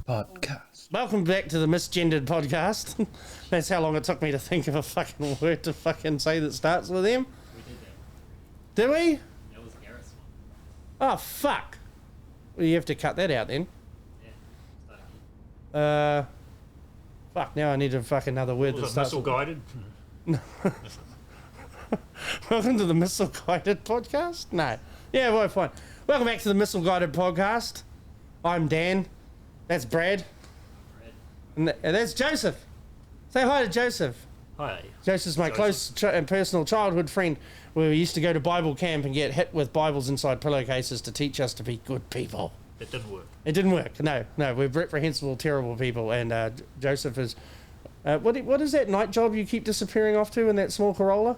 podcast. Welcome back to the Misgendered podcast. That's how long it took me to think of a fucking word to fucking say that starts with M. We did that. Did we? That was Gareth's one. Oh, fuck. Well, you have to cut that out then. Yeah. Start again. Fuck, now I need a fucking another word that Was it starts missile guided? Welcome to the Missile Guided podcast? No. Yeah, well, fine. Welcome back to the Missile Guided podcast. I'm Dan. That's Brad. Brad. And that's Joseph. Say hi to Joseph. Hi. Joseph's my close and personal childhood friend, where we used to go to Bible camp and get hit with Bibles inside pillowcases to teach us to be good people. It didn't work. It didn't work. No, we're reprehensible, terrible people. And Joseph is... what is that night job you keep disappearing off to in that small Corolla?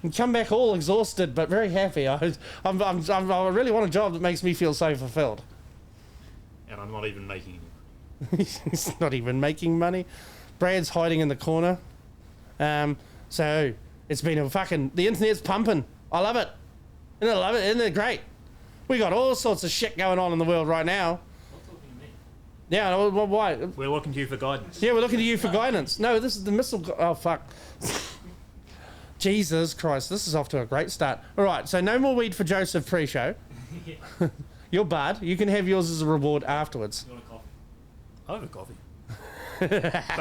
You come back all exhausted, but very happy. I really want a job that makes me feel so fulfilled. And I'm not even making any. He's not even making money. Brad's hiding in the corner. So it's been a fucking... The internet's pumping. I love it. And I love it. Isn't it great? We got all sorts of shit going on in the world right now. Not talking to me. Yeah, why? We're looking to you for guidance. Yeah, we're looking to you for guidance. No, this is the missile... Oh, fuck. Jesus Christ, this is off to a great start. All right, so no more weed for Joseph pre-show. Yeah. You're barred. You can have yours as a reward afterwards. You want a coffee? I have a coffee. But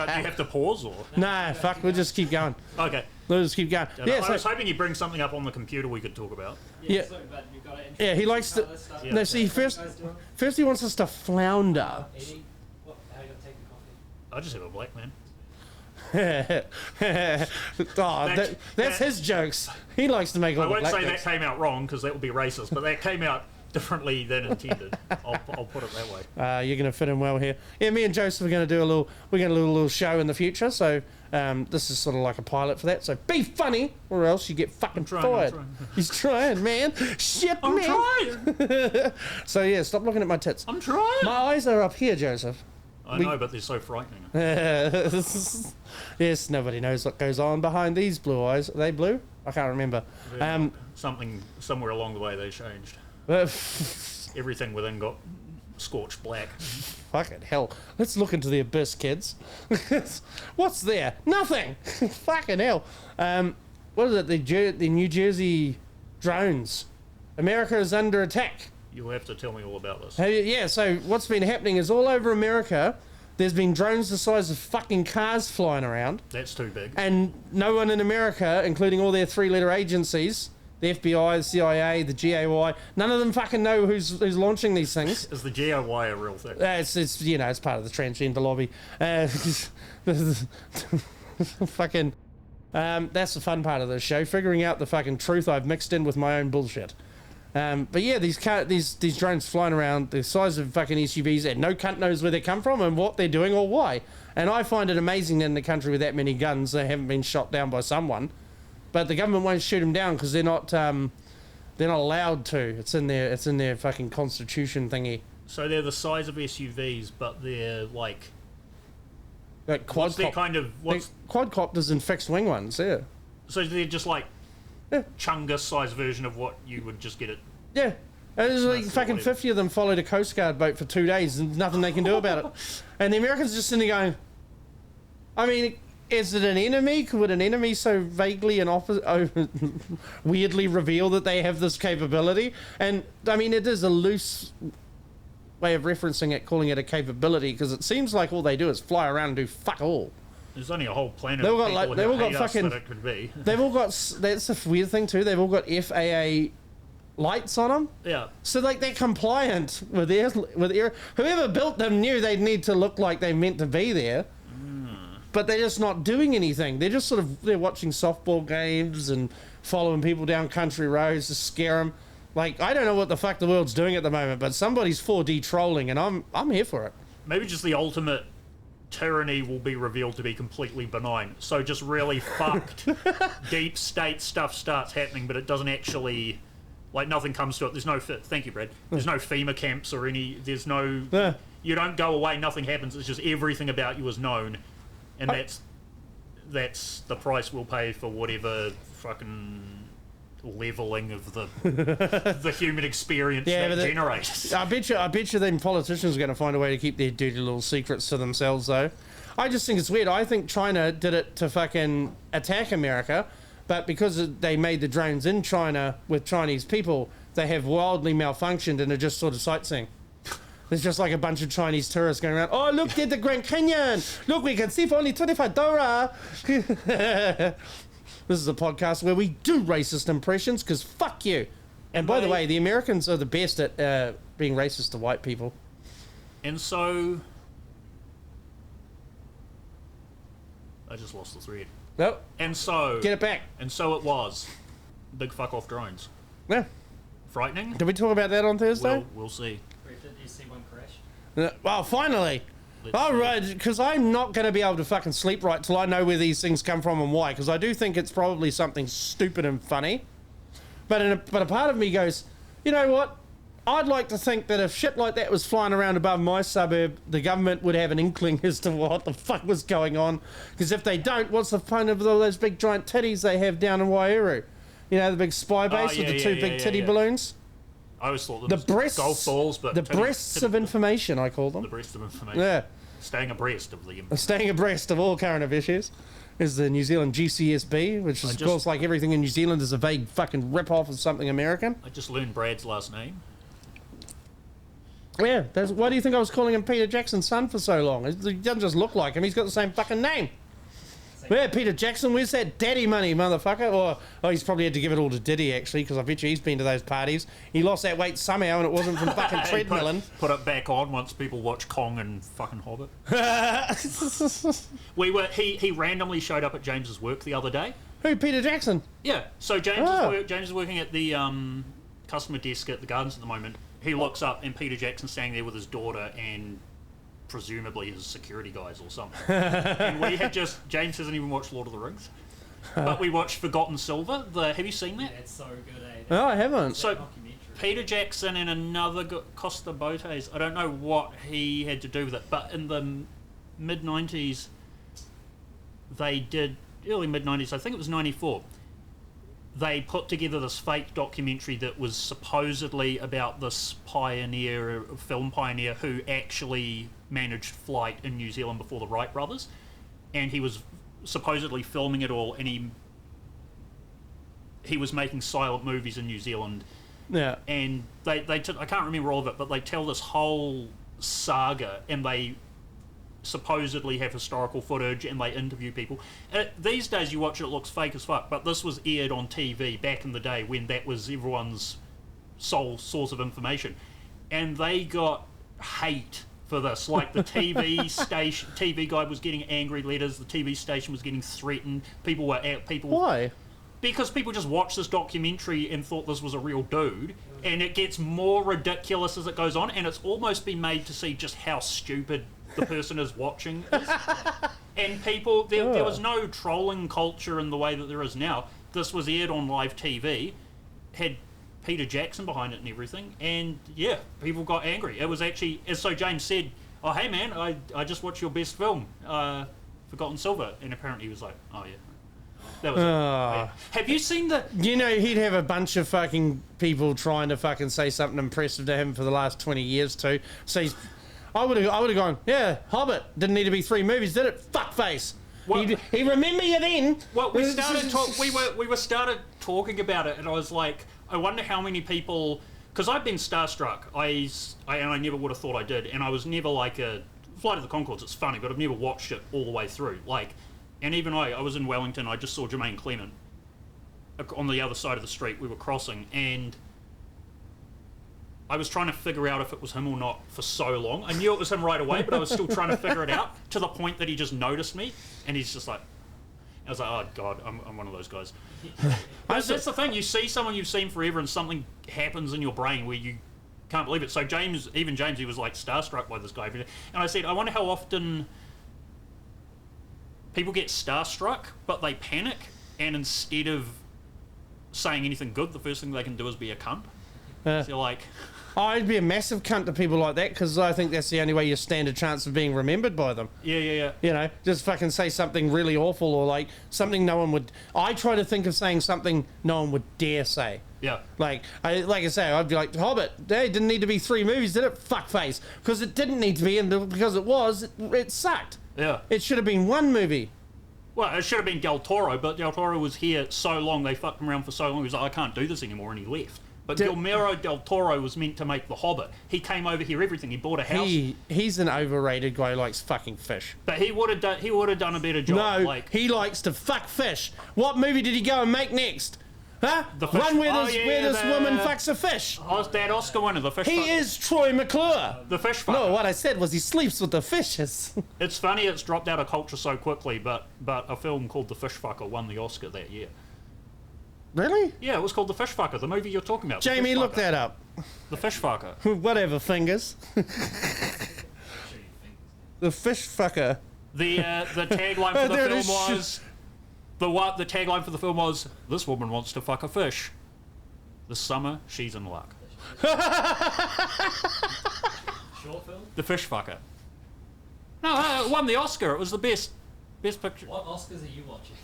do you have to pause or? Nah, fuck, we'll just keep going. Okay. We'll just keep going. Yeah, I was so, hoping you'd bring something up on the computer we could talk about. Yeah. So, but you've got to Yeah, he likes to... Yeah. No, see, first he wants us to flounder. Eating? What? How you got to take the coffee? I just have a black man. That's his jokes. He likes to make all I the won't black say that jokes. came out wrong because that would be racist, but that came out differently than intended. I'll put it that way. You're going to fit in well here. Yeah, me and Joseph are going to do a little show in the future. So this is sort of like a pilot for that. So be funny, or else you get fucking fired. He's trying, man. Shit, I'm man. trying. So yeah, stop looking at my tits. I'm trying. My eyes are up here, Joseph. I know, but they're so frightening. Yes, nobody knows what goes on behind these blue eyes. Are they blue? I can't remember. Something somewhere along the way they changed. Everything within got scorched black. Fucking hell. Let's look into the abyss, kids. What's there? Nothing. Fucking hell. What is it? The New Jersey drones. America is under attack. You'll have to tell me all about this. Yeah, so what's been happening is all over America, there's been drones the size of fucking cars flying around. That's too big. And no one in America, including all their three-letter agencies, the FBI, the CIA, the GAY, none of them fucking know who's launching these things. Is the GOY a real thing? It's you know, it's part of the transgender lobby. Fucking, that's the fun part of this show, figuring out the fucking truth I've mixed in with my own bullshit. But yeah, these drones flying around the size of fucking SUVs, and no cunt knows where they come from and what they're doing or why. And I find it amazing that in a country with that many guns, they haven't been shot down by someone. But the government won't shoot them down because they're not allowed to. It's in their fucking constitution thingy. So they're the size of SUVs, but they're like quadcopters and fixed wing ones. Yeah. So they're just like Yeah. Chungus size version of what you would just get it. Yeah. And there's like That's fucking whatever. 50 of them followed a Coast Guard boat for 2 days and nothing they can do about it. And the Americans just sitting there going, I mean, is it an enemy? Could an enemy so vaguely and weirdly reveal that they have this capability? And I mean, it is a loose way of referencing it, calling it a capability, because it seems like all they do is fly around and do fuck all. There's only a whole planet They've of all people got, they've all who got hate us fucking. that it could be. They've all got. That's the weird thing too. They've all got FAA lights on them. Yeah. So like they're compliant with air. Whoever built them knew they'd need to look like they meant to be there. But they're just not doing anything. They're just they're watching softball games and following people down country roads to scare them. Like, I don't know what the fuck the world's doing at the moment, but somebody's 4D trolling, and I'm here for it. Maybe just the ultimate tyranny will be revealed to be completely benign. So just really fucked deep state stuff starts happening, but it doesn't actually, like, nothing comes to it. There's no, thank you, Brad. There's no FEMA camps or there's no, you don't go away, nothing happens. It's just everything about you is known. And that's the price we'll pay for whatever fucking leveling of the the human experience Yeah, that but generates. I bet you them politicians are going to find a way to keep their dirty little secrets to themselves, though. I just think it's weird. I think China did it to fucking attack America, but because they made the drones in China with Chinese people, they have wildly malfunctioned and are just sort of sightseeing. There's just like a bunch of Chinese tourists going around. Oh, look, there's the Grand Canyon. Look, we can see for only $25. This is a podcast where we do racist impressions because fuck you. And by the way, the Americans are the best at being racist to white people. And so... I just lost the thread. Nope. And so... Get it back. And so it was. Big fuck off drones. Yeah. Frightening? Did we talk about that on Thursday? We'll see. Did you see one crash? Well, finally. Let's All see. right, because I'm not going to be able to fucking sleep right till I know where these things come from and why, because I do think it's probably something stupid and funny. But a part of me goes, you know what? I'd like to think that if shit like that was flying around above my suburb, the government would have an inkling as to what the fuck was going on. Because if they don't, what's the point of all those big giant titties they have down in Waiuru? You know, the big spy base with the two big titty balloons? I always thought them The as breasts, golf balls, but the breasts of information, I call them. The breasts of information. Yeah. Staying abreast of the... Staying abreast of all current issues is the New Zealand GCSB, which is, of course, like everything in New Zealand, is a vague fucking rip-off of something American. I just learned Brad's last name. Yeah, why do you think I was calling him Peter Jackson's son for so long? He doesn't just look like him, he's got the same fucking name. Yeah, Peter Jackson, where's that daddy money, motherfucker? Or, he's probably had to give it all to Diddy, actually, because I bet you he's been to those parties. He lost that weight somehow, and it wasn't from fucking treadmilling. Put it back on once people watch Kong and fucking Hobbit. He randomly showed up at James's work the other day. Who, Peter Jackson? Yeah, so James is working at the customer desk at the Gardens at the moment. He looks up, and Peter Jackson's standing there with his daughter and presumably his security guys or something. And we had James hasn't even watched Lord of the Rings, but we watched Forgotten Silver. Have you seen that? Yeah, it's so good, eh? No, I haven't. So Documentary. Peter Jackson and another Costa Botes, I don't know what he had to do with it, but in the mid-90s, early mid-90s, I think it was 94, they put together this fake documentary that was supposedly about this film pioneer who actually managed flight in New Zealand before the Wright brothers, and he was supposedly filming it all, and he was making silent movies in New Zealand. Yeah. And I can't remember all of it, but they tell this whole saga, and they supposedly have historical footage, and they interview people. These days you watch it looks fake as fuck, but this was aired on TV back in the day when that was everyone's sole source of information, and they got hate for this. Like the TV guy was getting angry letters, the TV station was getting threatened, people. Why? Because people just watched this documentary and thought this was a real dude, and it gets more ridiculous as it goes on, and it's almost been made to see just how stupid the person is watching is. And people, there was no trolling culture in the way that there is now. This was aired on live TV, had Peter Jackson behind it and everything, and yeah, people got angry. It was actually, so James said, oh hey man, I just watched your best film, Forgotten Silver, and apparently he was like, oh yeah. That was it. Yeah. Have you seen the... You know, he'd have a bunch of fucking people trying to fucking say something impressive to him for the last 20 years too. So I would have gone, yeah, Hobbit didn't need to be 3 movies, did it? Fuckface. He remember you then. Well, we started talking about it, and I was like, I wonder how many people, because I've been starstruck. I never would have thought I did, and I was never like a Flight of the Conchords. It's funny, but I've never watched it all the way through. Like. And even I was in Wellington, I just saw Jermaine Clement on the other side of the street. We were crossing, and I was trying to figure out if it was him or not for so long. I knew it was him right away, but I was still trying to figure it out, to the point that he just noticed me, and he's just like... I was like, oh God, I'm one of those guys. That's the thing, you see someone you've seen forever, and something happens in your brain where you can't believe it. So James, he was like starstruck by this guy. And I said, I wonder how often... people get starstruck, but they panic, and instead of saying anything good, the first thing they can do is be a cunt. So you're like, I'd be a massive cunt to people like that because I think that's the only way you stand a chance of being remembered by them. yeah. You know, just fucking say something really awful or like something no one would. I try to think of saying something no one would dare say. Yeah. Like I say, I'd be like, Hobbit, hey, didn't need to be 3 movies, did it? Fuckface. Because it didn't need to be, and because it was, it sucked. Yeah. It should have been 1 movie. Well, it should have been Del Toro, but Del Toro was here so long, they fucked him around for so long, he was like, I can't do this anymore, and he left. But Guillermo del Toro was meant to make The Hobbit. He came over here, everything. He bought a house. He's an overrated guy who likes fucking fish. But he would have done a better job. No, like, he likes to fuck fish. What movie did he go and make next? Huh? The fish- One where oh, this, yeah, where this woman fucks a fish. that Oscar winner, the fish He fucker. is Troy McClure. The fish fucker. No, what I said was he sleeps with the fishes. It's funny it's dropped out of culture so quickly, but a film called The Fish Fucker won the Oscar that year. Really? Yeah, it was called The Fish Fucker, the movie you're talking about. The Jamie, Fish look Fucker. that up. The Fish Fucker. Whatever, fingers. The fish fucker. The tagline for the There it film is. was the tagline for the film was, "This woman wants to fuck a fish. This summer she's in luck." Short film? The Fish Fucker. No, it won the Oscar. It was the best picture. What Oscars are you watching?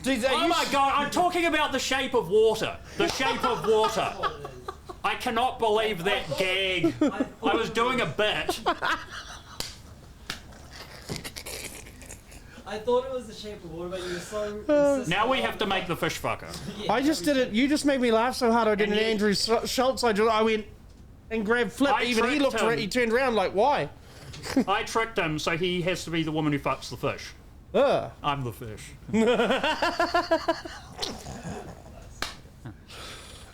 Dude, Oh my god, I'm talking about The Shape of Water. The Shape of Water. I cannot believe that gag. I was doing a bit. I thought it was The Shape of Water, but you were so insistent. Now we have to make The Fish Fucker. Yeah, I just did it. You just made me laugh so hard. I did And an you- Andrew Schultz. I went and grabbed Flip. I Even he tricked looked around. him. He turned around like, why? I tricked him, so he has to be the woman who fucks the fish. Ugh. I'm the fish.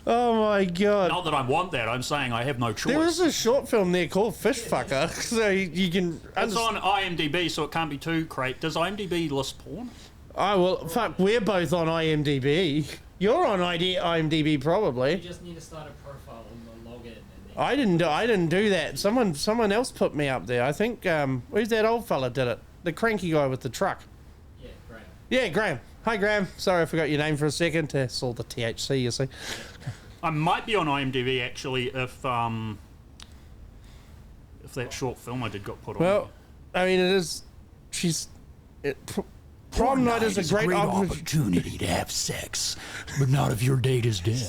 Oh my god. Not that I want that, I'm saying I have no choice. There is a short film there called Fish Fucker, so you can. It's on IMDb, so it can't be too great. Does IMDb list porn? Oh well, fuck. We're both on IMDb. You're on IMDb You probably. just need to start a profile and log in. And then I didn't do that. Someone else put me up there. I think who's that old fella did it? The cranky guy with the truck. yeah, great. Yeah, Graham. Hi, Graham. Sorry, I forgot your name for a second. It's all the THC, you see. I might be on IMDb actually if that short film I did got put on. Well, I mean, it is. Prom night is a great opportunity to have sex, but not if your date is dead.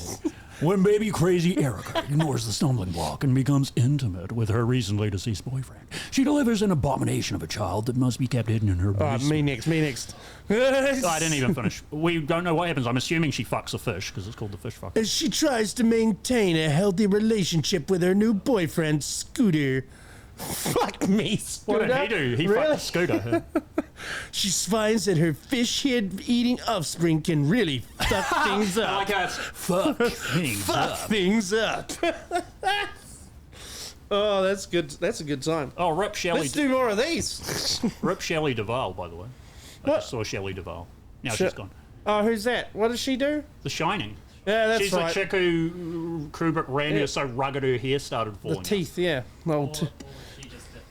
When baby crazy Erica ignores the stumbling block and becomes intimate with her recently deceased boyfriend, she delivers an abomination of a child that must be kept hidden in her basement. Me next. I didn't even finish. We don't know what happens. I'm assuming she fucks a fish because it's called The Fish Fucker. As she tries to maintain a healthy relationship with her new boyfriend, Scooter. Fuck me, Scooter. What did he do? He Really? fucked a scooter. She finds that her fish-head-eating offspring can really fuck things I up. like how it's fuck things Fuck up. things up. Oh, that's good. That's a good time. Oh, rip Shelly. Let's do more of these. Rip Shelly Duval, by the way. I What? just saw Shelly Duval. Now Sh- she's gone. Oh, who's that? What does she do? The Shining. Yeah, that's She's right. the chick who Kubrick ran her so rugged her hair started The falling out. teeth, yeah. Well, Or she just did.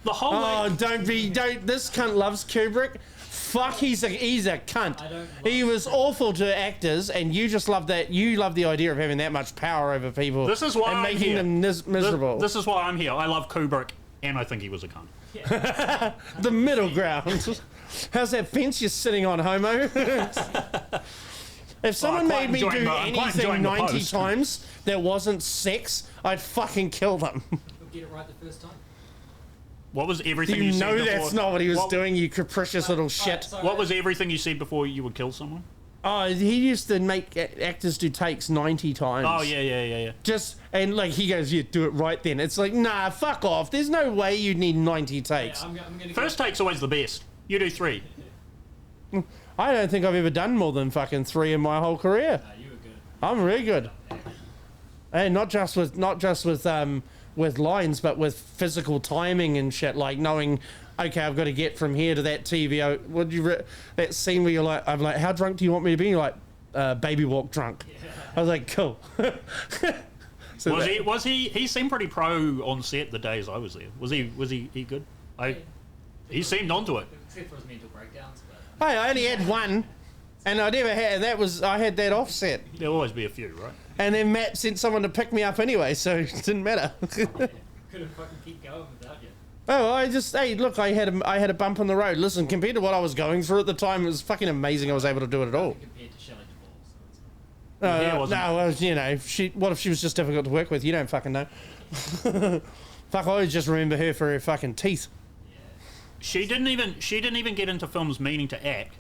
The whole oh, like, don't. This cunt loves Kubrick. Fuck, he's a cunt. I don't He love was awful to actors, and you just love that. You love the idea of having that much power over people. This is why and I'm making here. them miserable. This is why I'm here. I love Kubrick, and I think he was a cunt. The middle ground. How's that fence you're sitting on, homo? If someone quite made me enjoying do I'm quite anything enjoying the 90 post. times that wasn't sex, I'd fucking kill them. You'll get it right the first time. What was everything you, You said know before? that's not what he was doing, you capricious little shit. Alright, so What was everything you said before you would kill someone? Oh, he used to make actors do takes 90 times. Oh yeah. Just, and like he goes, yeah, do it right then. It's like, nah, fuck off. There's no way you need 90 Yeah, takes. I'm gonna First take's always the best. You do 3. I don't think I've ever done more than fucking 3 in my whole career. you were good. I'm really good. And not just with lines, but with physical timing and shit, like knowing, okay, I've got to get from here to that TV. That scene where you're like, I'm like, how drunk do you want me to be? You're like, baby walk drunk. I was like, cool. So Was he seemed pretty pro on set the days I was there. Was he good? He seemed onto it. Except for his mental breakdowns, but Hey, I only had one. And I never had, and I had that offset. There'll always be a few, right? And then Matt sent someone to pick me up anyway, so it didn't matter. Could have fucking keep going without you. Hey, look, I had a bump on the road. Listen, compared to what I was going through at the time, it was fucking amazing I was able to do it at all. Compared to Shelly Duval, so it's Yeah, it wasn't. No, well, you know, what if she was just difficult to work with? You don't fucking know. Fuck, I always just remember her for her fucking teeth. She didn't even get into films meaning to act.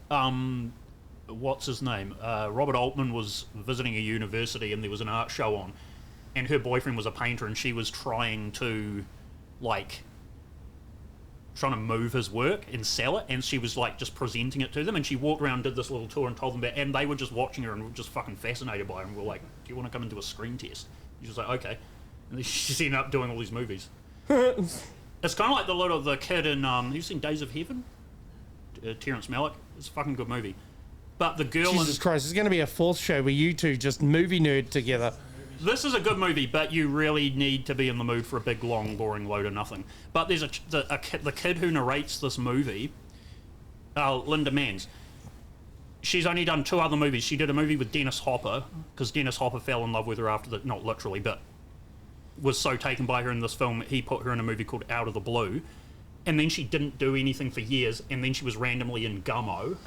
What's his name? Robert Altman was visiting a university and there was an art show on, and her boyfriend was a painter and she was trying to move his work and sell it, and she was like just presenting it to them, and she walked around, did this little tour and told them about, and they were just watching her and were just fucking fascinated by her and were like, do you want to come and do a screen test? She was like, okay. And then she ended up doing all these movies. It's kind of like the kid in have you seen Days of Heaven? Terrence Malick. It's a fucking good movie. But the girl Jesus Christ, there's going to be a fourth show where you two just movie nerd together. This is a good movie, but you really need to be in the mood for a big, long, boring load of nothing. But there's the kid who narrates this movie, Linda Manns. She's only done 2 other movies. She did a movie with Dennis Hopper, because Dennis Hopper fell in love with her after the... Not literally, but was so taken by her in this film, he put her in a movie called Out of the Blue. And then she didn't do anything for years, and then she was randomly in Gummo.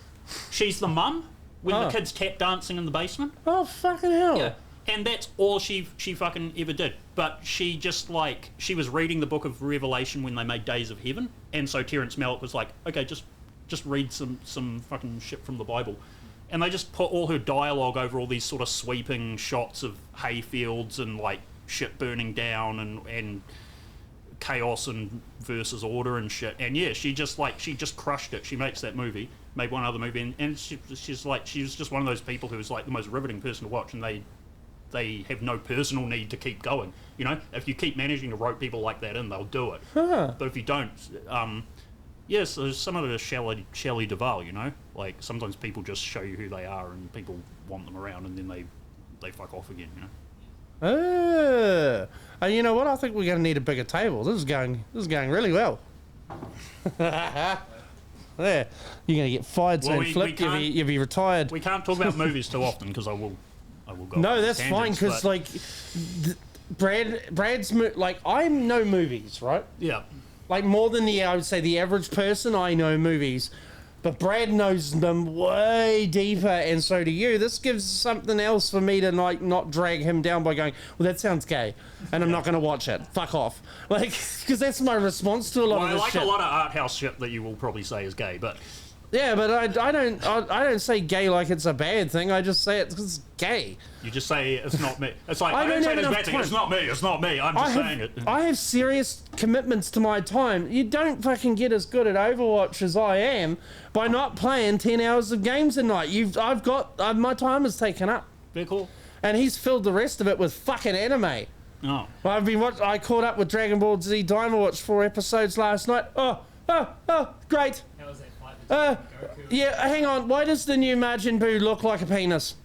She's the mum when the kids tap dancing in the basement. Oh, fucking hell. Yeah. And that's all she fucking ever did. But she just she was reading the book of Revelation when they made Days of Heaven, and so Terrence Malick was like, okay, just read some fucking shit from the Bible. And they just put all her dialogue over all these sort of sweeping shots of hay fields and shit burning down and chaos and versus order and shit. And yeah, she just crushed it. She makes that movie, made one other movie, and she was just one of those people who was the most riveting person to watch, and they have no personal need to keep going. You know, if you keep managing to rope people like that in, they'll do it. But if you don't, yes, there's some of it is Shelly Duval, you know? Sometimes people just show you who they are and people want them around and then they fuck off again, you know? You know what? I think we're going to need a bigger table. This is going really well. There. You're going to get fired soon, Flip. You'll be retired. We can't talk about movies too often because I will go. No, that's fine because Brad's I know movies, right? Yeah. More than I would say the average person, I know movies. But Brad knows them way deeper, and so do you. This gives something else for me to not drag him down by going, well, that sounds gay, and I'm not going to watch it. Fuck off. Because that's my response to a lot of this shit. I like a lot of art house shit that you will probably say is gay, but... Yeah, but I don't say gay like it's a bad thing. I just say it's gay. You just say it's not me. It's I don't say it's a bad thing. It's not me. It's not me. I'm just saying it. I have serious commitments to my time. You don't fucking get as good at Overwatch as I am by not playing 10 hours of games a night. My time is taken up. Very cool. And he's filled the rest of it with fucking anime. Oh. I caught up with Dragon Ball Z Daima, watched 4 episodes last night. Oh, great. How was that fight between Goku? Yeah, hang on. Why does the new Majin Buu look like a penis?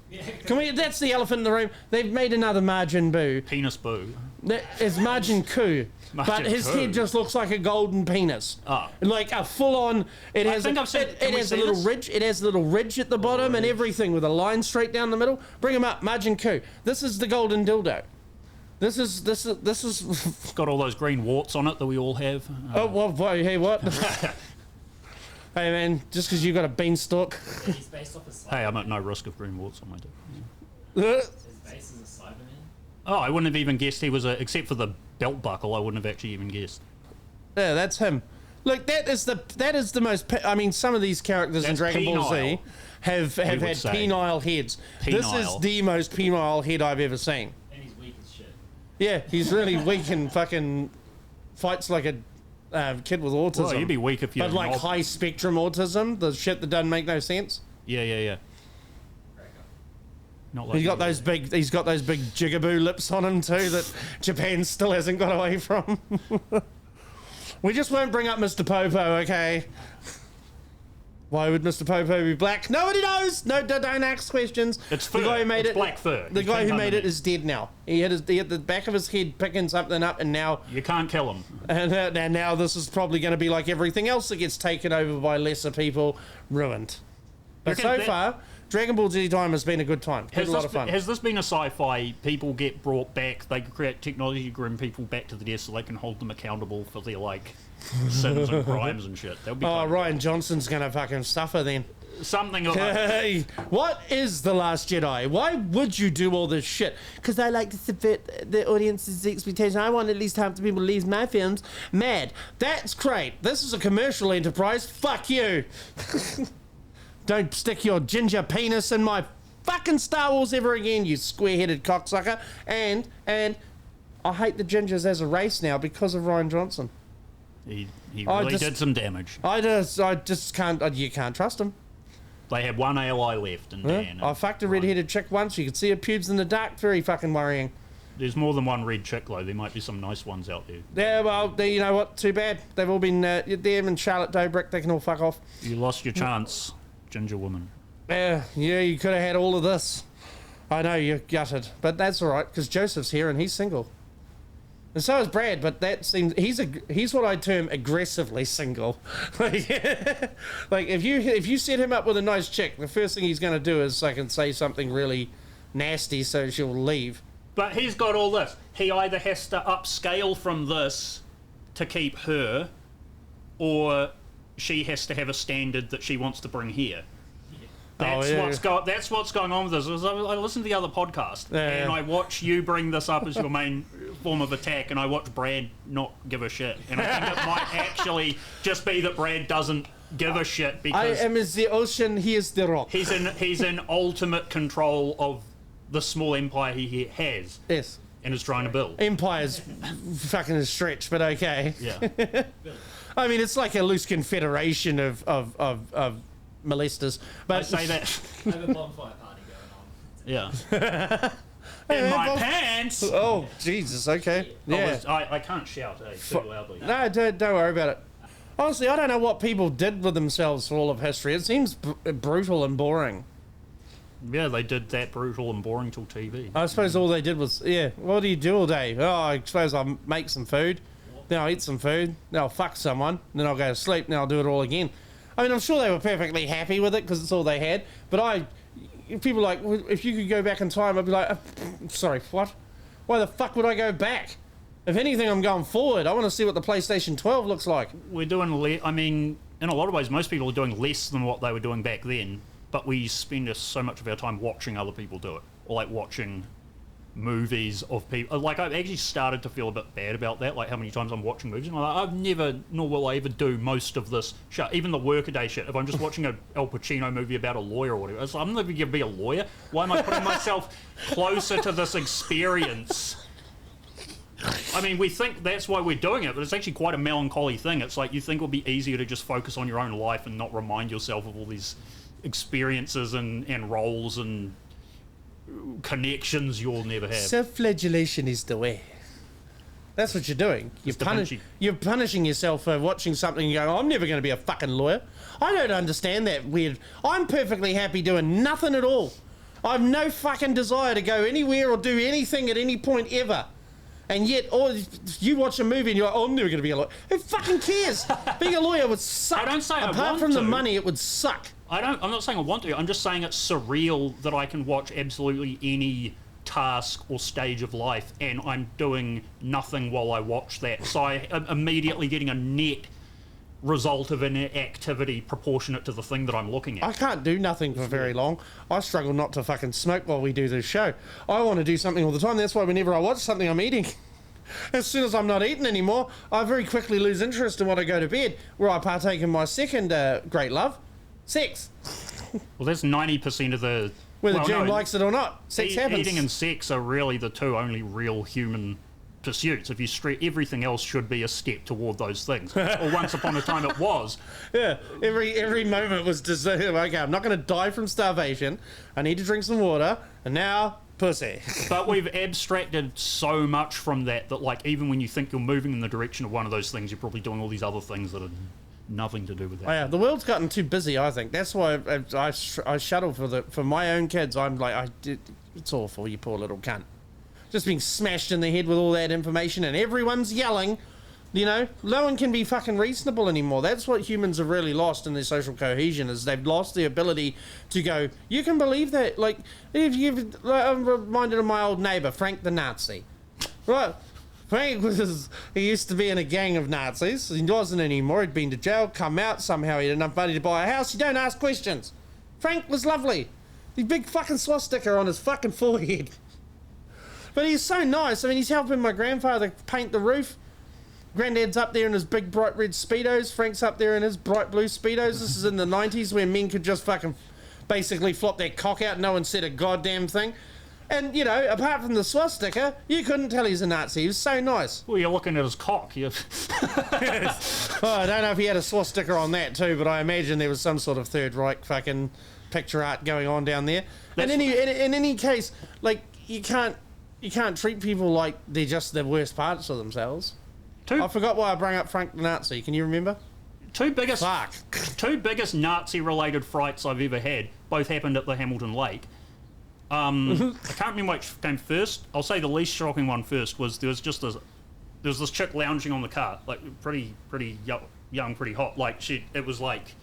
That's the elephant in the room. They've made another Majin Buu. Penis Boo. It's Majin Ku. But his head just looks like a golden penis. Oh. A full-on... It has a little ridge. It has a little ridge at the bottom and everything with a line straight down the middle. Bring him up, Majin Ku. This is the golden dildo. This is. It's got all those green warts on it that we all have. Hey, what? Hey man, just because you got a beanstalk. He's based off a Cyberman. Hey, I'm at no risk of green warts on my dick. His base is a Cyberman. Oh, I wouldn't have even guessed he was except for the belt buckle, I wouldn't have actually even guessed. Yeah, that's him. Look, that is the most... I mean, some of these characters in Dragon Ball Z have had penile heads. This is the most penile head I've ever seen. And he's weak as shit. Yeah, he's really weak and fucking fights like a kid with autism. Well, you'd be weak if you... But high spectrum autism, the shit that doesn't make no sense. Yeah. Not like He's got those big jigaboo lips on him too that Japan still hasn't got away from. We just won't bring up Mr. Popo, okay? Why would Mr. Popo be black? Nobody knows. No, don't ask questions. It's fur. The guy who made it's black fur. The guy who made it is dead now. He had the back of his head picking something up, and now you can't kill him. And now this is probably going to be like everything else that gets taken over by lesser people, ruined. But so far, Dragon Ball Z time has been a good time. Had a lot of fun. Has this been a sci-fi? People get brought back. They create technology to bring people back to the death so they can hold them accountable for their like sins and crimes and shit. That would be Ryan Johnson's gonna fucking suffer then. something like Hey, what is The Last Jedi? Why would you do all this shit? Because I like to subvert the audience's expectation. I want at least half the people to leave my films mad. That's great. This is a commercial enterprise. Fuck you. Don't stick your ginger penis in my fucking Star Wars ever again, you square-headed cocksucker. And I hate the gingers as a race now because of Ryan Johnson. He really did some damage. I just can't. You can't trust him. They had one ally left, and Dan. I fucked a red-headed chick once. You could see her pubes in the dark. Very fucking worrying. There's more than one red chick, though. There might be some nice ones out there. Yeah, well, you know what? Too bad. They've all been them and Charlotte Dobrick. They can all fuck off. You lost your chance, ginger woman. Yeah, you could have had all of this. I know you're gutted, but that's all right because Joseph's here and he's single. And so is Brad, but that seems he's what I term aggressively single. Like if you set him up with a nice chick, the first thing he's going to do is say something really nasty so she'll leave. But he's got all this. He either has to upscale from this to keep her, or she has to have a standard that she wants to bring here. That's what's going on with this. I listened to the other podcast, and I watch you bring this up as your main form of attack, and I watch Brad not give a shit. And I think it might actually just be that Brad doesn't give a shit because I am as the ocean, he is the rock. He's in ultimate control of the small empire he has. Yes. And is trying to build. Empire's fucking a stretch, but okay. Yeah. I mean, it's like a loose confederation of molesters. But I say that. I have a bonfire party going on. Yeah. In my pants. Oh, Jesus, okay. Yeah. I can't shout too loudly. No, don't worry about it. Honestly, I don't know what people did with themselves for all of history. It seems brutal and boring. Yeah, they did that brutal and boring till TV. I suppose all they did was, what do you do all day? Oh, I suppose I'll make some food, then I'll eat some food, then I'll fuck someone, then I'll go to sleep, then I'll do it all again. I mean, I'm sure they were perfectly happy with it because it's all they had, but people like, if you could go back in time, I'd be like, sorry, what? Why the fuck would I go back? If anything, I'm going forward. I want to see what the PlayStation 12 looks like. We're doing, I mean, in a lot of ways, most people are doing less than what they were doing back then, but we spend so much of our time watching other people do it, or like watching movies of people. Like, I've actually started to feel a bit bad about that, like how many times I'm watching movies, and I'm like, I've never, nor will I ever do most of this shit, even the workaday shit. If I'm just watching a Al Pacino movie about a lawyer or whatever, it's like, I'm never going to be a lawyer. Why am I putting myself closer to this experience? I mean, we think that's why we're doing it, but it's actually quite a melancholy thing. It's like you think it would be easier to just focus on your own life and not remind yourself of all these experiences and roles and connections you'll never have. Self-flagellation is the way. That's what you're doing. You're punishing yourself for watching something and going, I'm never going to be a fucking lawyer. I don't understand that weird. I'm perfectly happy doing nothing at all. I have no fucking desire to go anywhere or do anything at any point ever. And yet, you watch a movie and you're like, oh, I'm never going to be a lawyer. Who fucking cares? Being a lawyer would suck. I don't say I Apart want from the to. money, it would suck. I'm not saying I want to. I'm just saying it's surreal that I can watch absolutely any task or stage of life and I'm doing nothing while I watch that. So I am immediately getting a net result of an activity proportionate to the thing that I'm looking at. I can't do nothing for very long. I struggle not to fucking smoke while we do this show. I want to do something all the time. That's why whenever I watch something, I'm eating. As soon as I'm not eating anymore, I very quickly lose interest in when I go to bed, where I partake in my second great love, sex. Well, that's 90% of the... Whether Jim likes it or not, sex happens. Eating and sex are really the two only real human pursuits. If you everything else should be a step toward those things. Or once upon a time it was. Yeah, every moment was just, okay, I'm not going to die from starvation. I need to drink some water, and now, pussy. But we've abstracted so much from that like, even when you think you're moving in the direction of one of those things, you're probably doing all these other things that are nothing to do with that. Oh, yeah, the world's gotten too busy, I think. That's why I shuttle for my own kids. I'm like, it's awful, you poor little cunt. Just being smashed in the head with all that information and everyone's yelling. You know, no one can be fucking reasonable anymore. That's what humans have really lost in their social cohesion, is they've lost the ability to go, you can believe that. Like, if you've, I'm reminded of my old neighbour, Frank the Nazi. Right. Frank he used to be in a gang of Nazis. He wasn't anymore. He'd been to jail, come out. Somehow he had enough money to buy a house. You don't ask questions. Frank was lovely. The big fucking swastika on his fucking forehead. But he's so nice. I mean, he's helping my grandfather paint the roof. Granddad's up there in his big bright red Speedos. Frank's up there in his bright blue Speedos. This is in the 90s where men could just fucking basically flop their cock out. No one said a goddamn thing. And, you know, apart from the swastika, you couldn't tell he's a Nazi. He was so nice. Well, you're looking at his cock. Oh, I don't know if he had a swastika on that too, but I imagine there was some sort of Third Reich fucking picture art going on down there. And in any case, like, you can't treat people like they're just the worst parts of themselves. I forgot why I brought up Frank the Nazi. Can you remember? Two biggest Nazi-related frights I've ever had. Both happened at the Hamilton Lake. I can't remember which came first. I'll say the least shocking one first was there was this chick lounging on the car, like pretty young, pretty hot. Like it was like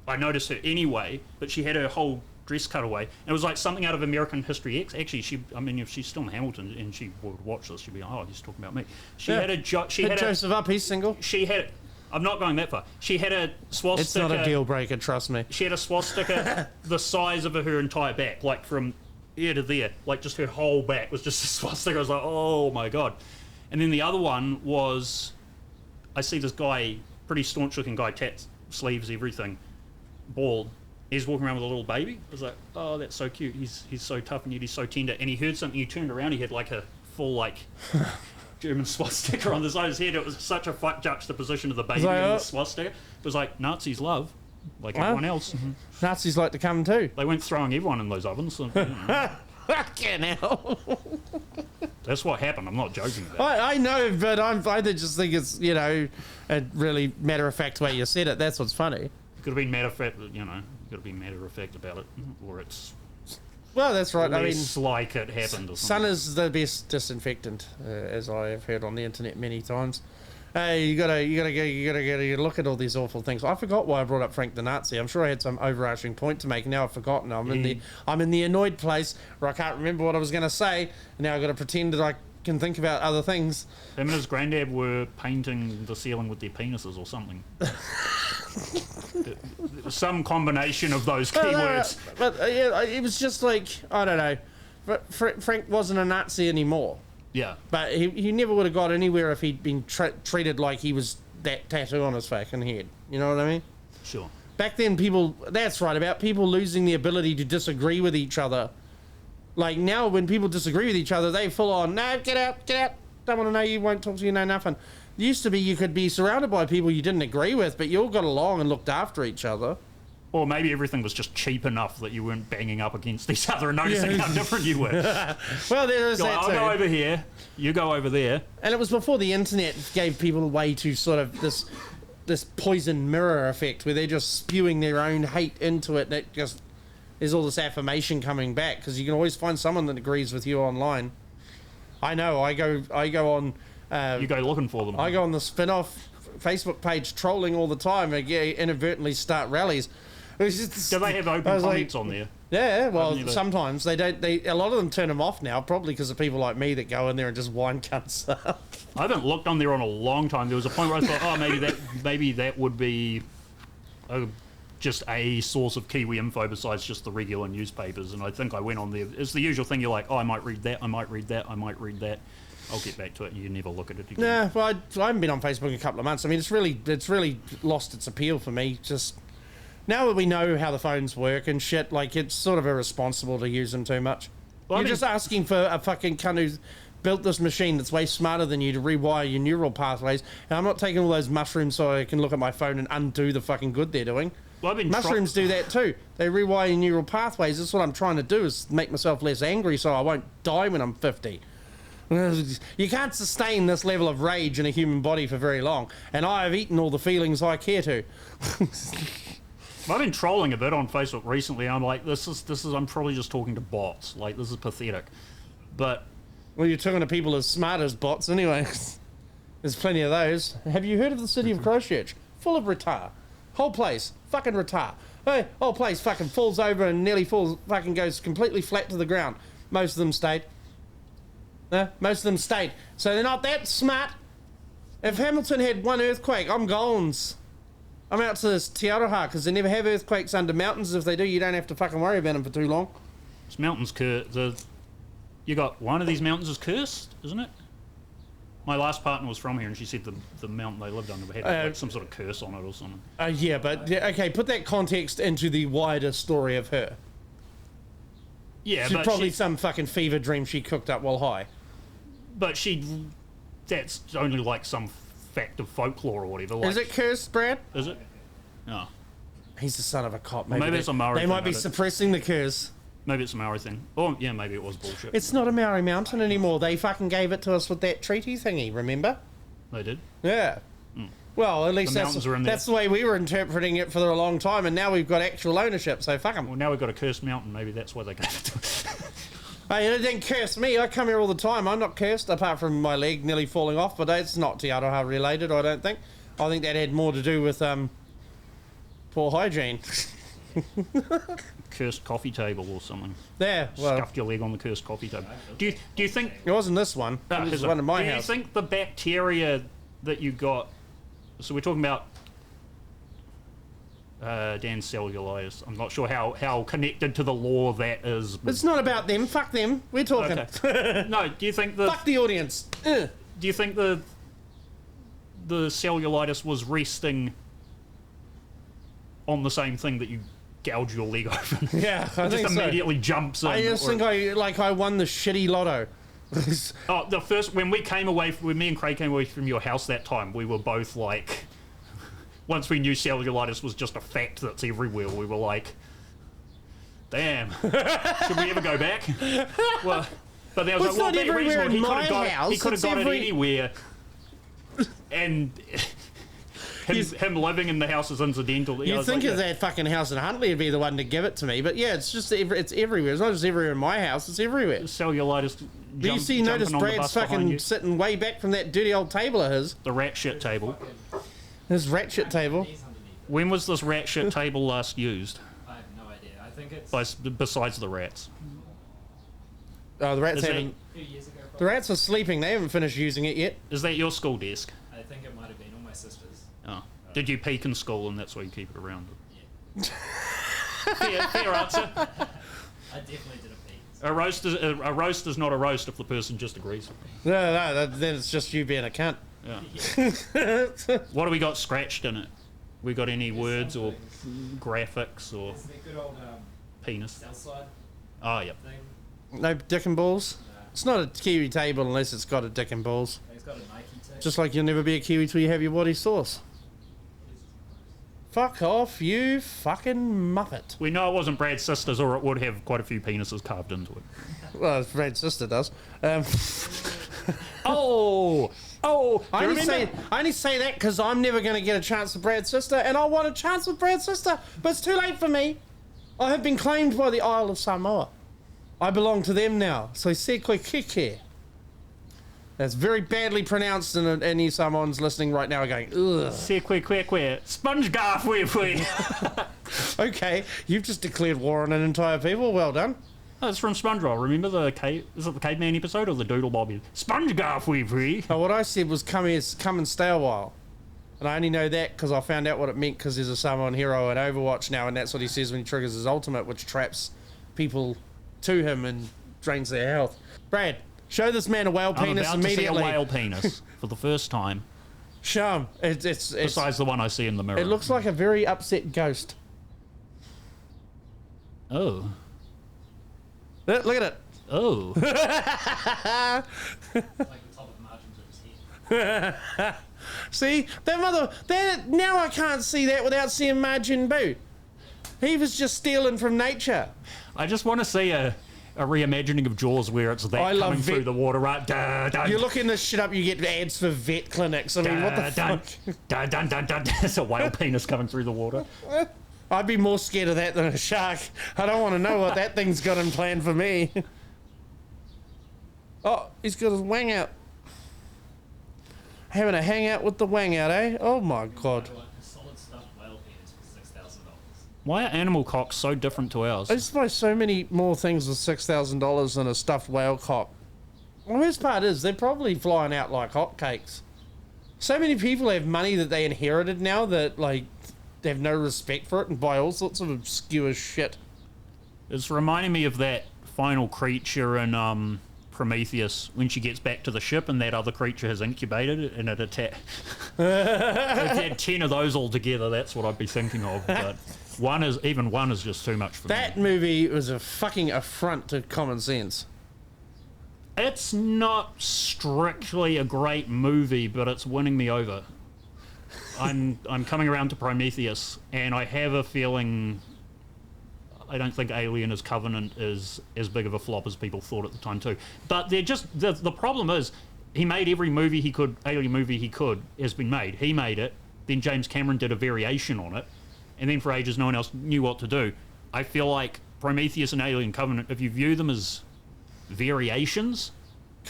I noticed her anyway, but she had her whole dress cut away. It was like something out of American History X. Actually, if she's still in Hamilton and she would watch this, she'd be like, oh, he's talking about me. Hit Joseph up, he's single. I'm not going that far. She had a swastika. It's not a deal breaker, trust me. She had a swastika the size of her entire back, like from here to there. Like just her whole back was just a swastika. I was like, oh my God. And then the other one was, I see this guy, pretty staunch looking guy, tats, sleeves, everything, bald. He's walking around with a little baby. I was like, oh, that's so cute. He's so tough and yet he's so tender. And he heard something, he turned around, he had like a full like German swastika on the side of his head. It was such a juxtaposition of the baby and the swastika. It was like Nazis love, like everyone else. Nazis like to come too. They went throwing everyone in those ovens. So, Fucking hell. That's what happened. I'm not joking about it. I know, but I just think it's, you know, a really matter-of-fact way you said it. That's what's funny. You could have been matter of fact, you know, you got to be matter of fact about it, or it's well, that's right. I mean, like it happened. Or sun is the best disinfectant, as I have heard on the internet many times. You gotta look at all these awful things. I forgot why I brought up Frank the Nazi. I'm sure I had some overarching point to make. Now I've forgotten. I'm in the annoyed place where I can't remember what I was going to say. And now I've got to pretend that I can think about other things. Him and his granddad were painting the ceiling with their penises or something. Some combination of those keywords. But yeah, it was just like, I don't know. But Frank wasn't a Nazi anymore. Yeah. But he never would have got anywhere if he'd been treated like he was that tattoo on his fucking head. You know what I mean? Sure. Back then, that's right, about people losing the ability to disagree with each other. Like now, when people disagree with each other, they full on, no, get out, don't want to know you, won't talk to you, no nothing. It used to be you could be surrounded by people you didn't agree with, but you all got along and looked after each other. Or maybe everything was just cheap enough that you weren't banging up against each other and noticing how different you were. Well, there is that too. I'll go over here, you go over there. And it was before the internet gave people a way to sort of this poison mirror effect where they're just spewing their own hate into it. That just there's all this affirmation coming back because you can always find someone that agrees with you online. I know. I go on. You go looking for them. I go on the spin-off Facebook page trolling all the time and inadvertently start rallies. Do they have open comments on there? Yeah, well, sometimes they don't. A lot of them turn them off now, probably because of people like me that go in there and just whine cunts up. I haven't looked on there on a long time. There was a point where I thought, maybe that would be just a source of Kiwi info besides just the regular newspapers. And I think I went on there. It's the usual thing. You're like, oh, I might read that. I might read that. I might read that. I'll get back to it, and you never look at it again. Yeah, well, I haven't been on Facebook in a couple of months. I mean, it's really lost its appeal for me. Just now that we know how the phones work and shit, like it's sort of irresponsible to use them too much. Well, You're just asking for a fucking cunt who's built this machine that's way smarter than you to rewire your neural pathways, and I'm not taking all those mushrooms so I can look at my phone and undo the fucking good they're doing. Well, mushrooms do that too. They rewire your neural pathways. That's what I'm trying to do, is make myself less angry so I won't die when I'm 50. You can't sustain this level of rage in a human body for very long, and I have eaten all the feelings I care to. I've been trolling a bit on Facebook recently. I'm like, this is. I'm probably just talking to bots. Like, this is pathetic. But well, you're talking to people as smart as bots, anyway. There's plenty of those. Have you heard of the city of Christchurch? Full of retard. Whole place, fucking retard. Hey, whole place fucking falls over and nearly falls, fucking goes completely flat to the ground. Most of them stayed. Most of them stayed. So they're not that smart. If Hamilton had one earthquake, I'm gones. I'm out to this Te Aroha because they never have earthquakes under mountains. If they do, you don't have to fucking worry about them for too long. This mountain's cursed. You got one of these mountains is cursed, isn't it? My last partner was from here, and she said the mountain they lived under had like some sort of curse on it or something. Yeah, but okay, put that context into the wider story of her. Yeah, She's but probably some fucking fever dream she cooked up while high. But that's only like some fact of folklore or whatever. Like, Is it cursed, Brad? Is it? No. He's the son of a cop. Maybe it's a Maori They thing, might be but it- suppressing the curse. Maybe it's a Maori thing. Or, yeah, maybe it was bullshit. It's not a Maori mountain anymore. They fucking gave it to us with that treaty thingy, remember? They did? Yeah. Well, at least The mountains are in there. that's the way we were interpreting it for a long time, and now we've got actual ownership, so fuck 'em. Well, now we've got a cursed mountain. Maybe that's why they gave it to us. Hey, it didn't curse me. I come here all the time. I'm not cursed, apart from my leg nearly falling off, but it's not Te Aroha related, I don't think. I think that had more to do with poor hygiene. Cursed coffee table or something. There, well, Scuffed your leg on the cursed coffee table. Do you think... it wasn't this one. It was one in my house. Do you think the bacteria that you got... So we're talking about Dan's cellulitis. I'm not sure how connected to the law that is. It's not about them. Fuck them. We're talking. Okay. No, do you think Fuck the audience. Do you think the cellulitis was resting on the same thing that you gouge your leg open? Yeah, I It think just so. immediately jumps in. I just or- think I won the shitty lotto. Oh, the first when me and Craig came away from your house that time, we were both like, once we knew cellulitis was just a fact that's everywhere, we were like, damn, should we ever go back? Well, but there was Well, it's like, not be everywhere reasonable. in my house, He could have it's got every- it anywhere, and him living in the house is incidental. I You'd was think like, if that fucking house in Huntley would be the one to give it to me, but yeah, it's just it's everywhere. It's not just everywhere in my house; it's everywhere. cellulitis. Do you see? Notice Brad's fucking sitting way back from that dirty old table of his. the rat shit table. His rat shit table. Knees underneath it. When was this rat shit table last used? I have no idea. I think it's Besides the rats. Oh, the rats Is it- haven't. a few years ago. The Probably. rats are sleeping. They haven't finished using it yet. Is that your school desk? I think it might have been all my sisters. Oh. Did you peek in school and that's why you keep it around? Yeah. Fair answer. I definitely did a peek. A roast is not a roast if the person just agrees with me. No, then it's just you being a cunt. Yeah. What do we got scratched in it? We got any words or graphics or It's that good old penis? Southside Oh, yep. thing. No dick and balls. It's not a Kiwi table unless it's got a dick and balls. It's got a Nike tag. Just like you'll never be a Kiwi till you have your body sauce. Fuck off, you fucking muppet. We know it wasn't Brad's sister's or it would have quite a few penises carved into it. Well, Brad's sister does. Oh! I only say that because I'm never going to get a chance with Brad's sister, and I want a chance with Brad's sister, but it's too late for me. I have been claimed by the Isle of Samoa. I belong to them now. So se koe kike. That's very badly pronounced, and any Samoans listening right now are going, ugh. Se kwe. Sponge garf we. Okay, you've just declared war on an entire people. Well done. That's from SpongeBob. Remember the is it the caveman episode or the Doodle Bob? Sponge garf we. But what I said was come and stay a while. And I only know that because I found out what it meant because there's a Samoan hero in Overwatch now, and that's what he says when he triggers his ultimate, which traps people to him and drains their health. Brad, show this man a whale I'm penis about to see a immediately. whale penis for the first time. Show him. It's Besides the one I see in the mirror. it looks like a very upset ghost. Oh. Look at it. Oh. Like the top of the margins of his head. See? Now I can't see that without seeing Majin Buu. He was just stealing from nature. I just want to see a reimagining of Jaws where it's that I love coming vet- through the water, right? You're looking this shit up, you get ads for vet clinics. I mean, what the fuck? Dun. It's a whale penis coming through the water. I'd be more scared of that than a shark. I don't want to know what that thing's got in plan for me. Oh, he's got his wang out. Having a hangout with the wang out, eh? Oh my god. A solid stuffed whale penis for $6,000. Why are animal cocks so different to ours? I just buy so many more things with $6,000 than a stuffed whale cock. The worst part is they're probably flying out like hotcakes. So many people have money that they inherited now that like they have no respect for it and buy all sorts of obscure shit. It's reminding me of that final creature in Prometheus when she gets back to the ship and that other creature has incubated it and it attacked. If you had 10 of those all together, that's what I'd be thinking of. But one is just too much for me. That movie was a fucking affront to common sense. It's not strictly a great movie, but it's winning me over. I'm coming around to Prometheus, and I have a feeling I don't think Alien as Covenant is as big of a flop as people thought at the time too. But they're just the problem is he made every movie he could, Alien movie he could has been made. He made it, then James Cameron did a variation on it, and then for ages no one else knew what to do. I feel like Prometheus and Alien Covenant, if you view them as variations,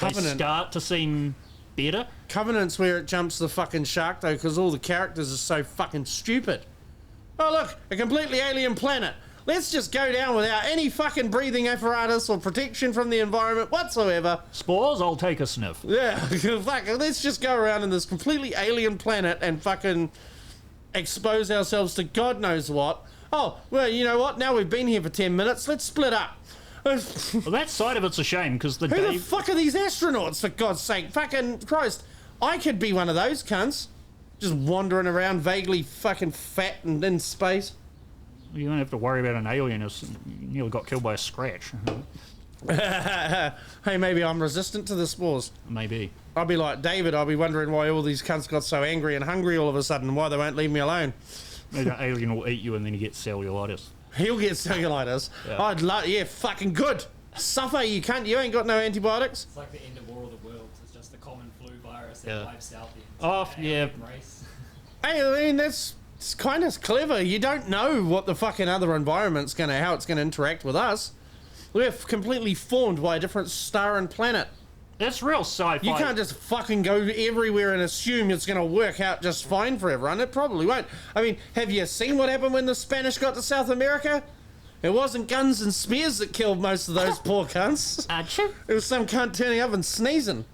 they start to seem better. Covenant's where it jumps the fucking shark though, because all the characters are so fucking stupid. Oh look, a completely alien planet. Let's just go down without any fucking breathing apparatus or protection from the environment whatsoever. Spores, I'll take a sniff. Yeah, fuck, let's just go around in this completely alien planet and fucking expose ourselves to God knows what. Oh, well, you know what? Now we've been here for 10 minutes, let's split up. Well, that side of it's a shame because Who the fuck are these astronauts, for God's sake? Fucking Christ. I could be one of those cunts. Just wandering around vaguely fucking fat and in space. You don't have to worry about an alien. You nearly got killed by a scratch. Hey, maybe I'm resistant to the spores. Maybe. I'll be like David, I'll be wondering why all these cunts got so angry and hungry all of a sudden, why they won't leave me alone. Maybe an alien will eat you and then you get cellulitis. He'll get cellulitis. Yeah. I'd love, yeah, fucking good. Suffer, you cunt, you ain't got no antibiotics. It's like the end of War of the Worlds. It's just the common flu virus that Yeah. wipes out the Oh, entire yeah. alien race. Hey, I mean, it's kind of clever. You don't know what the fucking other environment's how it's gonna interact with us. We're completely formed by a different star and planet. That's real sci-fi. You can't just fucking go everywhere and assume it's gonna work out just fine for everyone. It probably won't. I mean, have you seen what happened when the Spanish got to South America? It wasn't guns and spears that killed most of those poor cunts. Achoo. It was some cunt turning up and sneezing.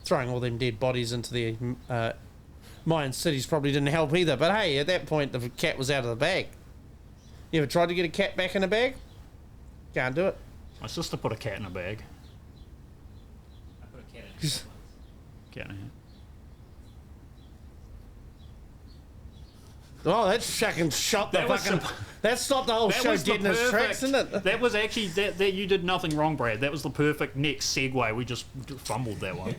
Throwing all them dead bodies into the Mayan cities probably didn't help either. But hey, at that point, the cat was out of the bag. You ever tried to get a cat back in a bag? Can't do it. My sister put a cat in a bag. I put a cat in it. Cat in a hat. Oh, that fucking shot the That was fucking... That stopped the whole That show was the dead in its tracks, perfect. didn't it? That was actually that you did nothing wrong, Brad. That was the perfect next segue. We just fumbled that one.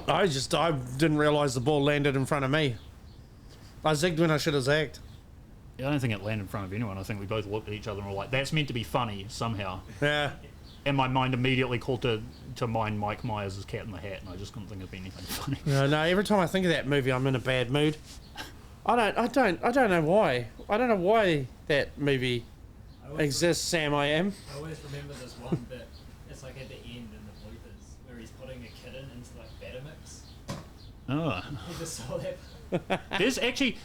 I didn't realise the ball landed in front of me. I zigged when I should have zagged. I don't think it landed in front of anyone. I think we both looked at each other and were like, "That's meant to be funny somehow." Yeah. And my mind immediately called to mind Mike Myers' Cat in the Hat, and I just couldn't think of anything funny. No, every time I think of that movie, I'm in a bad mood. I don't know why. I don't know why that movie exists, Sam. I am. I always remember this one bit. It's like at the end in the bloopers where he's putting a kitten into like batter mix. Oh, You just saw that. there's actually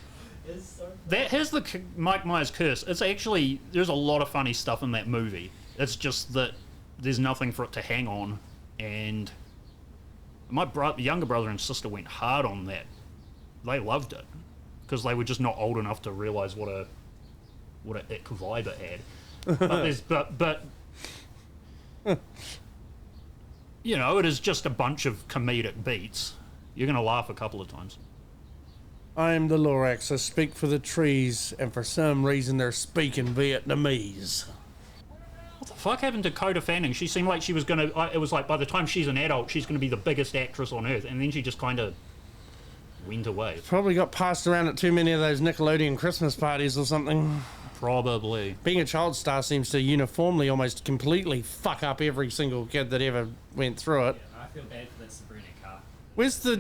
It's so here's the Mike Myers curse. It's actually there's a lot of funny stuff in that movie. It's just that there's nothing for it to hang on, and my younger brother and sister went hard on that. They loved it because they were just not old enough to realize what a ick vibe it had. But you know, it is just a bunch of comedic beats. You're gonna laugh a couple of times. I am the Lorax. I speak for the trees, and for some reason they're speaking Vietnamese. What the fuck happened to Coda Fanning? She seemed like she was gonna. It was like by the time she's an adult, she's gonna be the biggest actress on earth, and then she just kind of went away. Probably got passed around at too many of those Nickelodeon Christmas parties or something. Probably. Being a child star seems to uniformly, almost completely fuck up every single kid that ever went through it. I feel bad for that Sabrina car. Where's the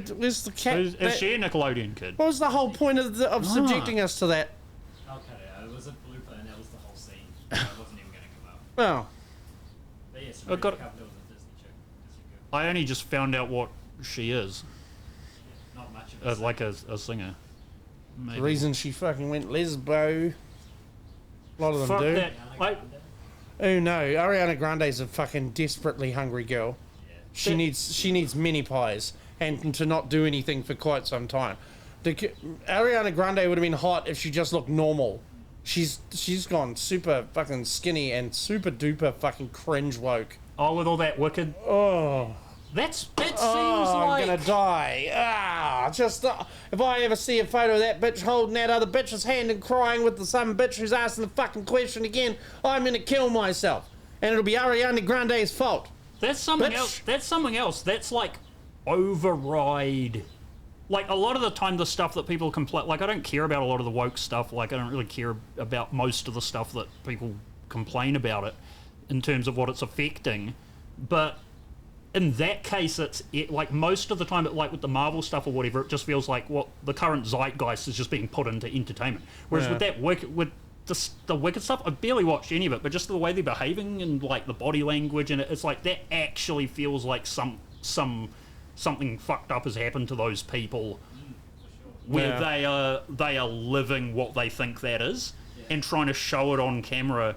cat? Is she a Nickelodeon kid? What was the whole point of subjecting us to that? I'll cut it out. It was a blooper and that was the whole scene. It wasn't even going to come up. Oh, But yeah, Sabrina got- Carpenter was a Disney chick. Disney girl. I only just found out what She is. Not much of a Like a singer. Maybe. The reason she fucking went lesbo. A lot of them Fuck do. that. Oh no, Ariana Grande's a fucking desperately hungry girl. She needs mini pies and to not do anything for quite some time. Ariana Grande would have been hot if she just looked normal. She's gone super fucking skinny and super duper fucking cringe woke. Oh, with all that wicked. Oh. That seems I'm like. gonna die. If I ever see a photo of that bitch holding that other bitch's hand and crying with some bitch who's asking the fucking question again, I'm gonna kill myself. And it'll be Ariana Grande's fault. That's something Bitch. else. That's something else. That's like override. Like a lot of the time, the stuff that people complain. Like I don't care about a lot of the woke stuff. Like I don't really care about most of the stuff that people complain about it in terms of what it's affecting. But in that case, like most of the time, like with the Marvel stuff or whatever, it just feels like what the current zeitgeist is just being put into entertainment. Whereas with that with the wicked stuff, I barely watched any of it, but just the way they're behaving and like the body language and it's like that actually feels like something fucked up has happened to those people, where they are living what they think that is and trying to show it on camera.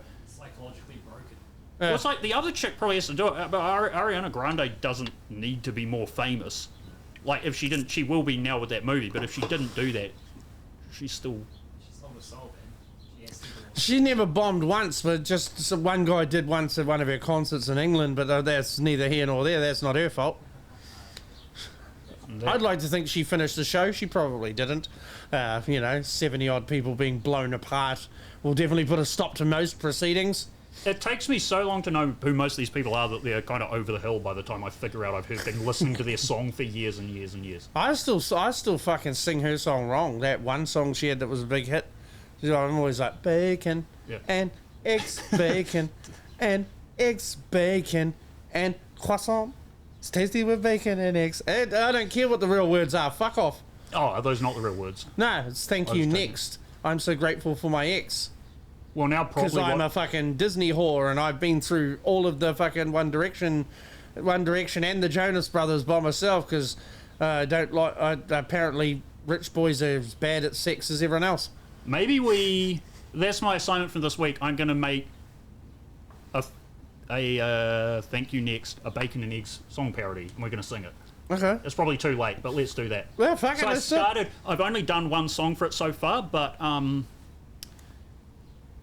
psychologically broken. Well, it's like the other chick probably has to do it, but Ariana Grande doesn't need to be more famous. Like, if she didn't, she will be now with that movie, but if she didn't do that, she's still... She's not a soul, man. She has to do it. She never bombed once, but just one guy did once at one of her concerts in England, but that's neither here nor there. That's not her fault. I'd like to think she finished the show. She probably didn't. 70-odd people being blown apart will definitely put a stop to most proceedings. It takes me so long to know who most of these people are that they're kind of over the hill by the time I figure out I've been listening to their song for years and years and years. I still fucking sing her song wrong. That one song she had that was a big hit. I'm always like, bacon and eggs, bacon and eggs, bacon and croissant. It's tasty with bacon and eggs. And I don't care what the real words are. Fuck off. Oh, are those not the real words? No, it's thank you next. I'm so grateful for my ex. Well, now Because probably I'm a fucking Disney whore and I've been through all of the fucking One Direction and the Jonas Brothers by myself because apparently rich boys are as bad at sex as everyone else. maybe that's my assignment for this week. I'm going to make a thank you next, a bacon and eggs song parody, and we're going to sing it. Okay. It's probably too late, but let's do that. Well, fuck So it. I Let's started. I've only done one song for it so far, but I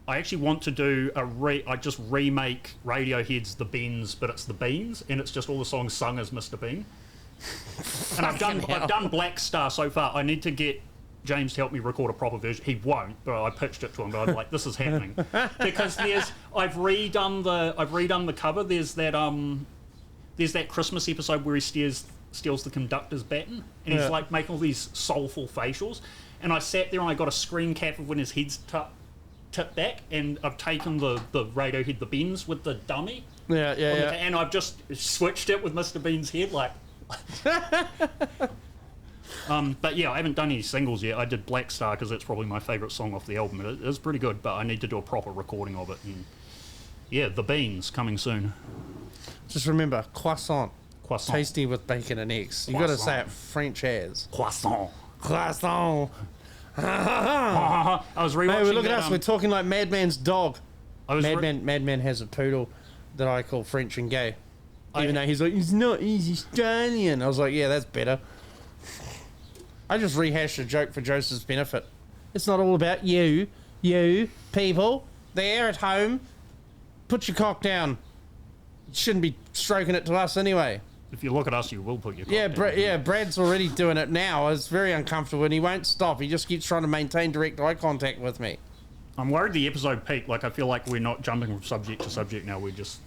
actually want to do I just remake Radiohead's The Beans, but it's The Beans, and it's just all the songs sung as Mr. Bean. And I've done Black Star so far. I need to get James to help me record a proper version. He won't, but I pitched it to him. But I'm like, this is happening because I've redone the cover. There's that Christmas episode where he steals the conductor's baton, and he's like making all these soulful facials. And I sat there and I got a screen cap of when his head's tipped back, and I've taken the Radiohead The Beans with the dummy. Yeah. And I've just switched it with Mr. Bean's head, like. But yeah, I haven't done any singles yet. I did Black Star because it's probably my favourite song off the album. It is pretty good, but I need to do a proper recording of it. And yeah, The Beans coming soon. Just remember, croissant. Croissant. Tasty with bacon and eggs. You got to say it French as. Croissant. Croissant. I was rewatching. Hey, look at that, us. We're talking like Madman's dog. I was Madman has a poodle that I call French and gay. Even though he's like, he's not, he's Australian. I was like, yeah, that's better. I just rehashed a joke for Joseph's benefit. It's not all about you people there at home. Put your cock down. You shouldn't be stroking it to us anyway. If you look at us, you will put your cock down. Brad's already doing it now. It's very uncomfortable and he won't stop. He just keeps trying to maintain direct eye contact with me. I'm worried the episode peaked. Like, I feel like we're not jumping from subject to subject now. We're just...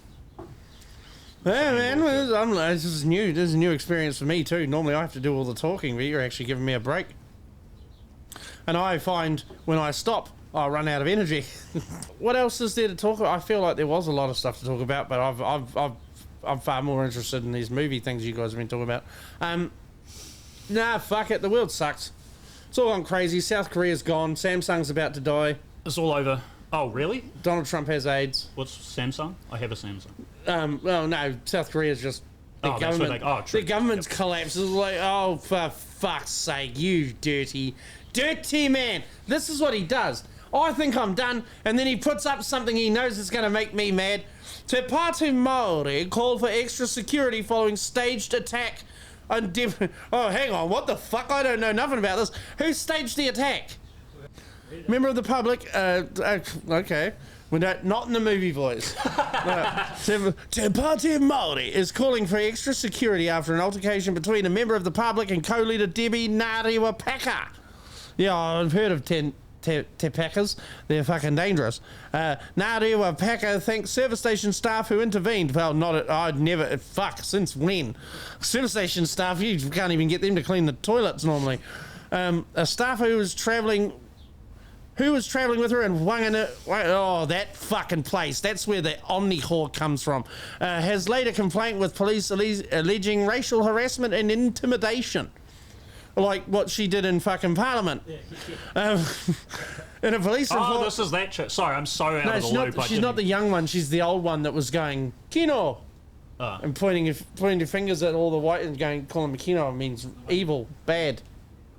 Yeah, man, this is new. This is a new experience for me too. Normally I have to do all the talking, but you're actually giving me a break. And I find when I stop, I run out of energy. What else is there to talk about? I feel like there was a lot of stuff to talk about, but I'm far more interested in these movie things you guys have been talking about. Nah, fuck it. The world sucks. It's all gone crazy. South Korea's gone. Samsung's about to die. It's all over. Oh, really? Donald Trump has AIDS. What's Samsung? I have a Samsung. Well, no, South Korea's just Oh, that's what true. The government's collapse is like, oh, for fuck's sake, you dirty man. This is what he does. I think I'm done, and then he puts up something he knows is going to make me mad. Te Pāti Māori called for extra security following staged attack on Oh, hang on, what the fuck? I don't know nothing about this. Who staged the attack? Member of the public? Okay. Not in the movie voice. Te Pāti Māori is calling for extra security after an altercation between a member of the public and co-leader Debbie Ngārewa Paka. Yeah, I've heard of Te Packers. They're fucking dangerous. Ngārewa Paka thanks service station staff who intervened. Well, I'd never... Fuck, since when? Service station staff, you can't even get them to clean the toilets normally. A staff who was travelling with her in Wangana... Oh, that fucking place. That's where the Omni whore comes from. Has laid a complaint with police alleging racial harassment and intimidation. Like what she did in fucking Parliament. In a police report... Oh, this is that chick. Sorry, I'm so out of the loop. She's not the young one. She's the old one that was going, Kino! And pointing your fingers at all the white and calling them Kino means evil, bad.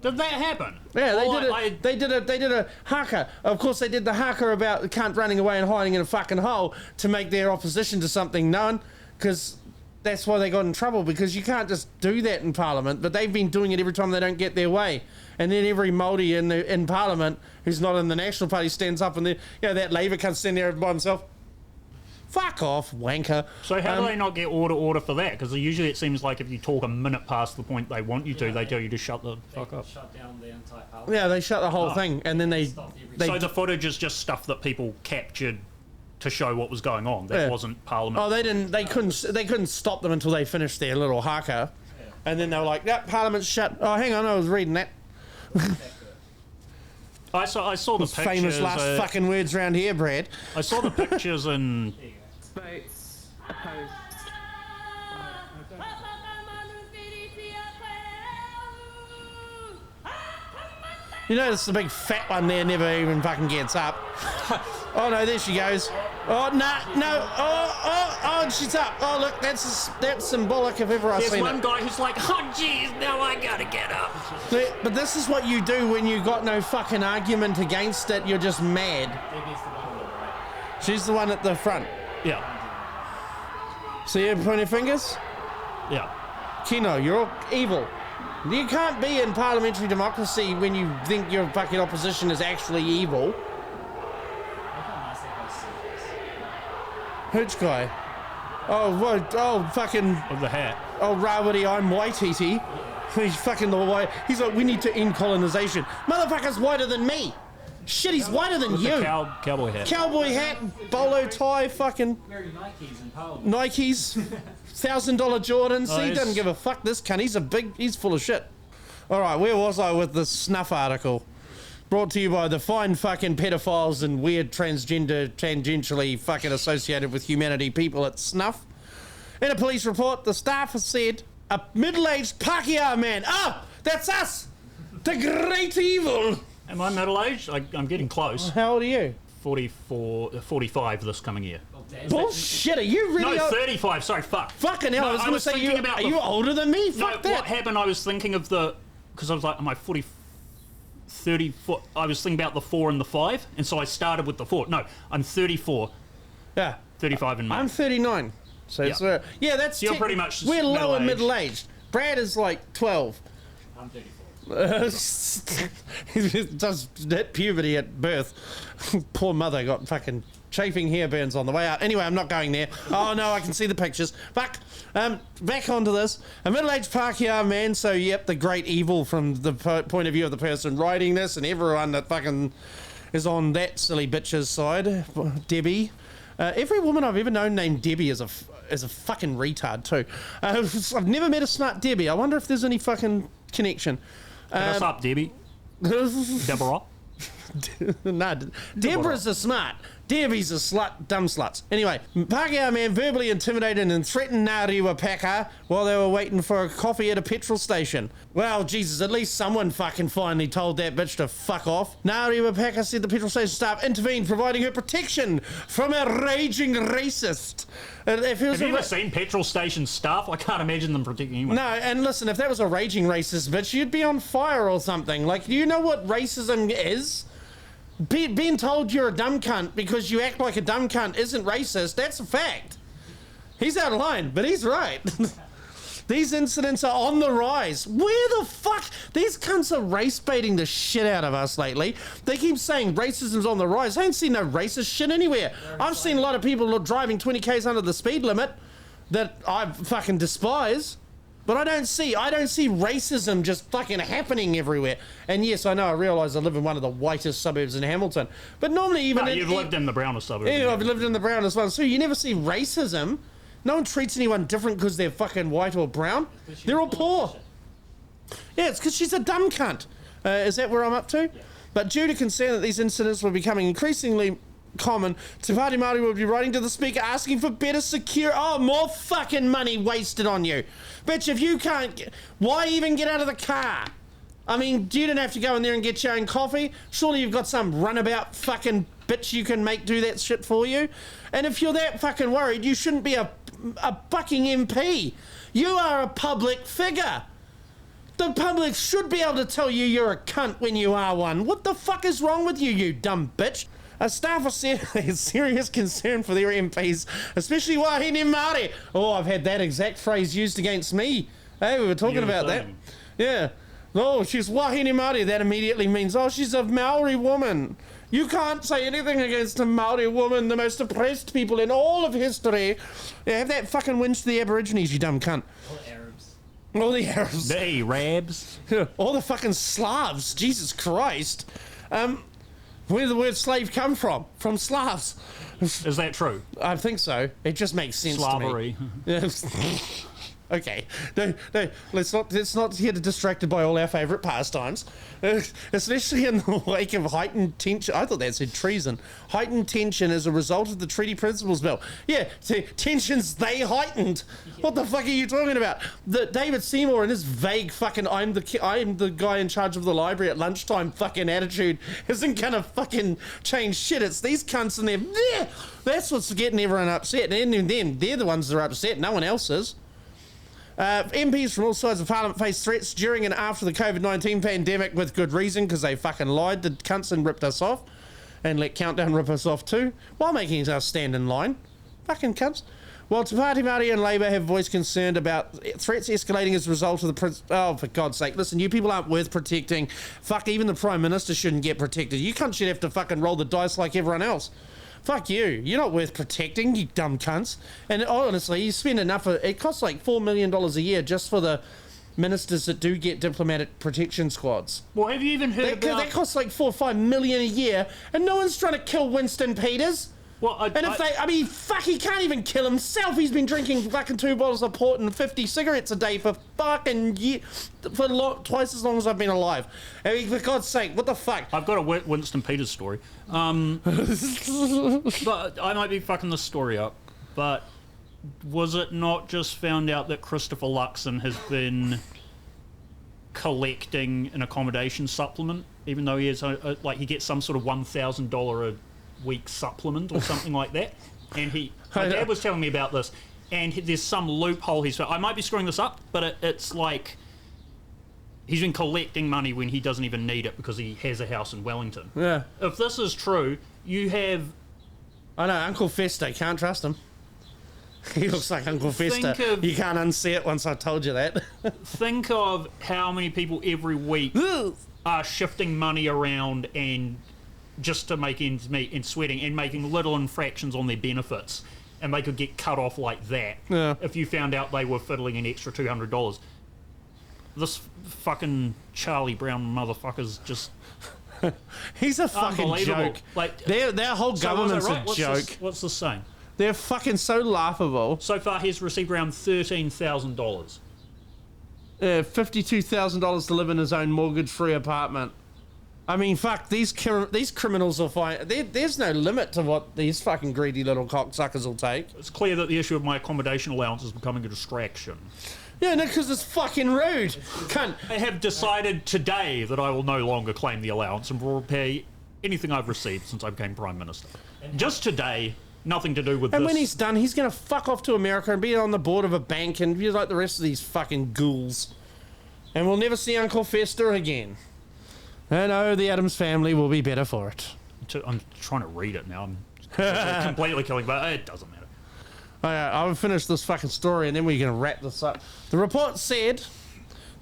Did that happen? Yeah, they did a haka. Of course, they did the haka about the cunt running away and hiding in a fucking hole to make their opposition to something known, because that's why they got in trouble, because you can't just do that in Parliament, but they've been doing it every time they don't get their way. And then every Māori in Parliament who's not in the National Party stands up, and that Labour cunt stand there by himself. Fuck off, wanker. So how do they not get order for that? Because usually it seems like if you talk a minute past the point they want you to, they tell you to shut the fuck up. Shut down the entire Parliament. Yeah, they shut the whole thing, and then they So the footage is just stuff that people captured to show what was going on. That wasn't Parliament. Oh, they didn't. They couldn't stop them until they finished their little haka, and then they were like, "Yep, Parliament's shut." Oh, hang on, I was reading that. I saw the pictures. Famous last fucking words around here, Brad. I saw the pictures and. Votes opposed. You notice the big fat one there never even fucking gets up. Oh no, there she goes. Oh no. Oh, she's up. Oh look, that's symbolic if ever I've seen it. There's one guy who's like, oh jeez, now I gotta get up. But this is what you do when you got no fucking argument against it. You're just mad. She's the one at the front. Yeah. See her pointing fingers? Yeah. Kino, you're all evil. You can't be in parliamentary democracy when you think your fucking opposition is actually evil. Which guy? Oh, what? Oh, fucking... With the hat. Oh, Rawiri, I'm Waititi. He's fucking the white... He's like, we need to end colonisation. Motherfucker's whiter than me. Shit, he's whiter than you. Cowboy hat. Cowboy hat, bolo tie, fucking... Wearing Nikes in Parliament. Nikes, $1,000 Jordans. He doesn't give a fuck, this cunt. He's full of shit. All right, where was I with this snuff article? Brought to you by the fine fucking pedophiles and weird tangentially fucking associated with humanity people at Snuff. In a police report, the staff has said a middle-aged Pākehā man. Ah, that's us! The great evil! Am I middle-aged? I'm getting close. How old are you? 45 this coming year. Bullshit, are you really No, old? 35, sorry, fuck. Fucking hell, No, I was going to say, are you older than me? Fuck that. What happened, I was thinking of because I was like, am I 34? I was thinking about the 4 and the 5, and so I started with the 4. No, I'm 34. Yeah. 35 in May. I'm 39. So Yeah. it's, that's... So you're pretty much we're lower middle-aged. middle-aged. Brad is like 12. I'm 34. He does hit puberty at birth. Poor mother got fucking chafing hair burns on the way out. Anyway, I'm not going there. Oh no, I can see the pictures. Fuck. Back onto this. A middle-aged Pākehā man, so yep, the great evil from the point of view of the person writing this and everyone that fucking is on that silly bitch's side. Debbie. Every woman I've ever known named Debbie is a fucking retard too. I've never met a smart Debbie. I wonder if there's any fucking connection. Hit us up, Debbie. Deborah. No, Deborah's a smart. Debbie's a slut, dumb sluts. Anyway, Pākehā man verbally intimidated and threatened Ngāti Paka while they were waiting for a coffee at a petrol station. Well, Jesus, at least someone fucking finally told that bitch to fuck off. Ngāti Paka said the petrol station staff intervened, providing her protection from a raging racist. Have you ever seen petrol station staff? I can't imagine them protecting anyone. No, and listen, if that was a raging racist bitch, you'd be on fire or something. Like, do you know what racism is? Being told you're a dumb cunt because you act like a dumb cunt isn't racist. That's a fact. He's out of line, but he's right. These incidents are on the rise. Where the fuck? These cunts are race baiting the shit out of us lately. They keep saying racism's on the rise. I ain't seen no racist shit anywhere. I've seen a lot of people driving 20 k's under the speed limit that I fucking despise. But I don't see racism just fucking happening everywhere. And yes, I know, I realise I live in one of the whitest suburbs in Hamilton. But normally even... No, you've lived in the brownest suburbs. Yeah, I've lived in the brownest one. So you never see racism. No one treats anyone different because they're fucking white or brown. They're all poor. Yeah, it's because she's a dumb cunt. Is that where I'm up to? Yeah. But due to concern that these incidents were becoming increasingly common, Te Pāti Māori will be writing to the speaker asking for better more fucking money wasted on you. Bitch, if you can't, why even get out of the car? I mean, you didn't have to go in there and get your own coffee. Surely you've got some runabout fucking bitch you can make do that shit for you. And if you're that fucking worried, you shouldn't be a fucking MP. You are a public figure. The public should be able to tell you you're a cunt when you are one. What the fuck is wrong with you, you dumb bitch? A staffer said a serious concern for their MPs, especially Wahine Māori. Oh, I've had that exact phrase used against me. Hey, we were talking about that. Yeah. Oh, she's Wahine Māori. That immediately means, oh, she's a Maori woman. You can't say anything against a Maori woman, the most oppressed people in all of history. Yeah, have that fucking whinge to the Aborigines, you dumb cunt. All Arabs. All the Arabs. The Arabs. All the fucking Slavs. Jesus Christ. Where did the word slave come from? From Slavs. Is that true? I think so. It just makes sense Slavery. to me. Okay. No, let's not get distracted by all our favourite pastimes. Especially in the wake of heightened tension. I thought that said treason. Heightened tension as a result of the Treaty Principles Bill. Yeah, tensions they heightened. What the fuck are you talking about? David Seymour and his vague fucking I'm the guy in charge of the library at lunchtime fucking attitude isn't gonna fucking change shit. It's these cunts and they're that's what's getting everyone upset. And then they're the ones that are upset. No one else is. MPs from all sides of Parliament face threats during and after the COVID-19 pandemic with good reason because they fucking lied, the cunts, and ripped us off. And let Countdown rip us off too, while making us stand in line. Fucking cunts. While Te Pāti Māori and Labour have voiced concern about threats escalating as a result of the... Oh, for God's sake. Listen, you people aren't worth protecting. Fuck, even the Prime Minister shouldn't get protected. You cunts should have to fucking roll the dice like everyone else. Fuck you. You're not worth protecting, you dumb cunts. And honestly, you spend enough... It costs like $4 million a year just for the ministers that do get diplomatic protection squads. Well, have you even heard about... That costs like $4 or $5 million a year, and no one's trying to kill Winston Peters. Well, fuck, he can't even kill himself. He's been drinking fucking 2 bottles of port and 50 cigarettes a day for fucking twice as long as I've been alive. I mean, for God's sake, what the fuck? I've got a Winston Peters story. But I might be fucking this story up. But was it not just found out that Christopher Luxon has been collecting an accommodation supplement, even though he has he gets some sort of $1,000 a week supplement or something like that? And my dad was telling me about this, and there's some loophole he's found. I might be screwing this up, but it's like he's been collecting money when he doesn't even need it because he has a house in Wellington. Yeah. If this is true, you have... I know, Uncle Fester, can't trust him. He looks like Uncle Fester. You can't unsee it once I told you that. Think of how many people every week are shifting money around and just to make ends meet and sweating and making little infractions on their benefits, and they could get cut off like that if you found out they were fiddling an extra $200. This fucking Charlie Brown motherfucker's just... He's a fucking joke. Like, their whole government's a joke. What's this saying? They're fucking so laughable. So far, he's received around $13,000. $52,000 to live in his own mortgage-free apartment. I mean, fuck, these criminals will find... There's no limit to what these fucking greedy little cocksuckers will take. It's clear that the issue of my accommodation allowance is becoming a distraction. Yeah, no, because it's fucking rude. Cunt. I have decided today that I will no longer claim the allowance and will repay anything I've received since I became Prime Minister. Just today, nothing to do with And this. when he's done, he's going to fuck off to America and be on the board of a bank and be like the rest of these fucking ghouls. And we'll never see Uncle Fester again. I know the Addams family will be better for it. I'm trying to read it now. I'm completely killing, but it doesn't matter. I'll finish this fucking story and then we're going to wrap this up. The report said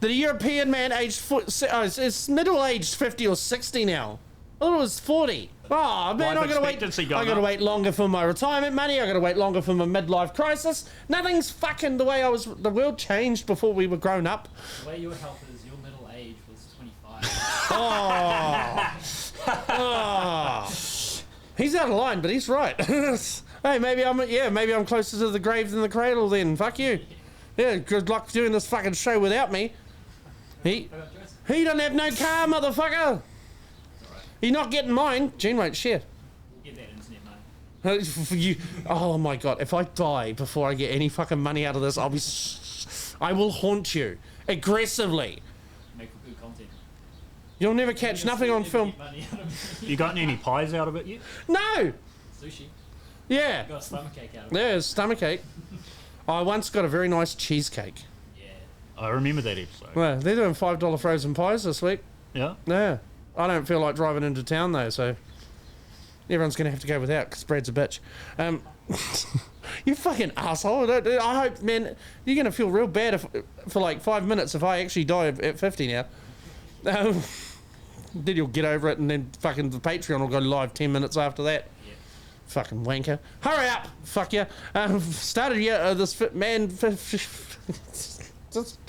that a European man aged... it's middle-aged 50 or 60 now. I thought it was 40. Oh, man, Life I gotta expectancy wait. going I gotta up. wait longer for my retirement money. I gotta wait longer for my midlife crisis. Nothing's fucking the way I was... The world changed before we were grown up. The way your health is, your middle age was 25. He's out of line, but he's right. Hey, maybe I'm closer to the grave than the cradle then. Fuck you. Yeah, good luck doing this fucking show without me. He doesn't have no car, motherfucker. You're not getting mine. Gene won't share. We'll get that internet money. Oh my god, if I die before I get any fucking money out of this, I will haunt you aggressively. Make for good content. You'll never catch nothing on film. Get money out of me. You gotten any pies out of it yet? No. Sushi. Yeah. Got a stomachache out of it. Yeah, stomachache. I once got a very nice cheesecake. Yeah. I remember that episode. Well, they're doing $5 frozen pies this week. Yeah? Yeah. I don't feel like driving into town though, so everyone's going to have to go without because Brad's a bitch. You fucking asshole. I hope, man, you're going to feel real bad for like 5 minutes if I actually die at 50 now. Then you'll get over it and then fucking the Patreon will go live 10 minutes after that. Yeah. Fucking wanker. Hurry up! Fuck you. This man... Just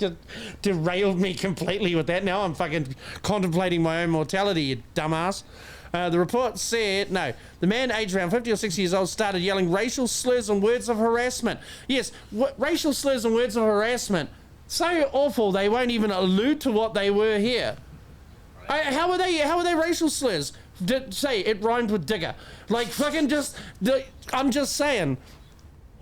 derailed me completely with that. Now I'm fucking contemplating my own mortality, you dumbass. The report said, the man aged around 50 or 60 years old started yelling racial slurs and words of harassment. Yes, racial slurs and words of harassment. So awful they won't even allude to what they were here. How are they racial slurs? Say it rhymed with digger. Like fucking I'm just saying.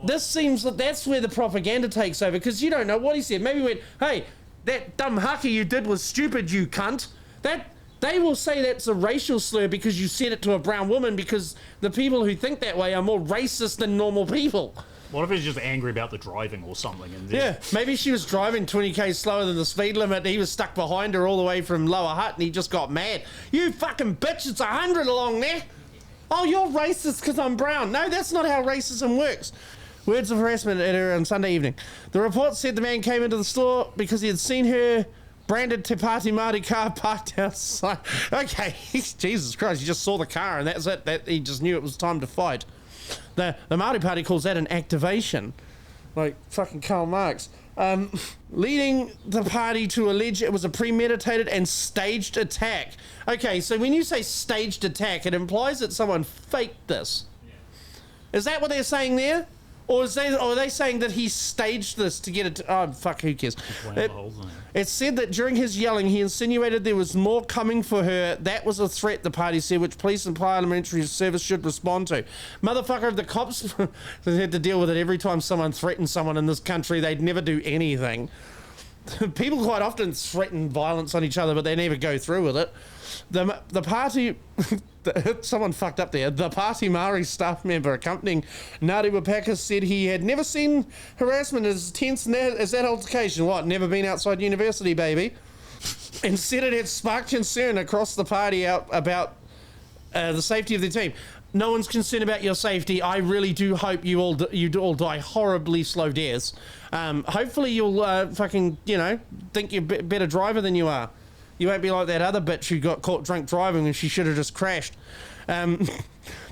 This seems that's where the propaganda takes over because you don't know what he said. Maybe he went, hey, that dumb haka you did was stupid, you cunt. They will say that's a racial slur because you said it to a brown woman because the people who think that way are more racist than normal people. What if he's just angry about the driving or something? And Yeah, maybe she was driving 20k slower than the speed limit and he was stuck behind her all the way from Lower Hutt and he just got mad. You fucking bitch, it's 100 along there. Oh, you're racist because I'm brown. No, that's not how racism works. Words of harassment at her on Sunday evening. The report said the man came into the store because he had seen her branded Te Pāti Māori car parked outside. Okay, Jesus Christ, he just saw the car and that's it. That he just knew it was time to fight. The Māori Party calls that an activation. Like fucking Karl Marx. Leading the party to allege it was a premeditated and staged attack. Okay, so when you say staged attack, it implies that someone faked this. Yeah. Is that what they're saying there? Or are they saying that he staged this to get it? Oh, fuck, who cares? It said that during his yelling, he insinuated there was more coming for her. That was a threat, the party said, which police and parliamentary service should respond to. Motherfucker, if the cops they had to deal with it every time someone threatened someone in this country, they'd never do anything. People quite often threaten violence on each other, but they never go through with it. The party... Someone fucked up there. The Party Māori staff member accompanying Ngāti Wapaka said he had never seen harassment as tense as that altercation. What, never been outside university, baby? And said it had sparked concern across the party about the safety of the team. No one's concerned about your safety. I really do hope you all die horribly slow deaths. Hopefully you'll fucking, think you're a better driver than you are. You won't be like that other bitch who got caught drunk driving and she should have just crashed. In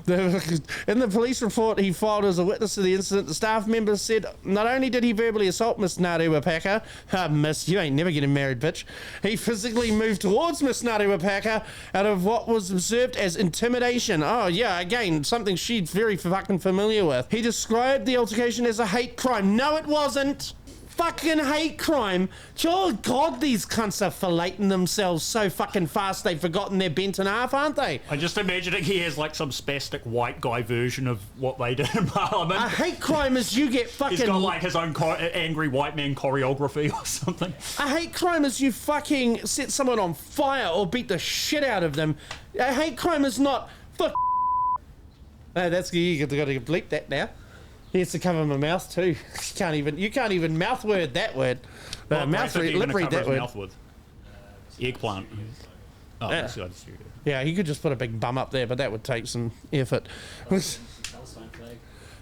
the police report he filed as a witness to the incident, the staff member said not only did he verbally assault Miss Ngāti Wapaka, miss, you ain't never getting married, bitch, he physically moved towards Miss Ngāti Wapaka out of what was observed as intimidation. Oh yeah, again, something she's very fucking familiar with. He described the altercation as a hate crime. No, it wasn't. fucking hate crime. Oh God, these cunts are filleting themselves so fucking fast they've forgotten they're bent in half, aren't they? I just imagining he has like some spastic white guy version of what they did in Parliament. A hate crime is you get fucking... He's got like his own angry white man choreography or something. A hate crime is you fucking set someone on fire or beat the shit out of them. A hate crime is not... Fuck. That's... You got to bleep that now. He has to cover my mouth too. You can't even mouth word that word. Lip read that word. Mouth with? Eggplant. Oh, that's good. Yeah, he could just put a big bum up there, but that would take some effort.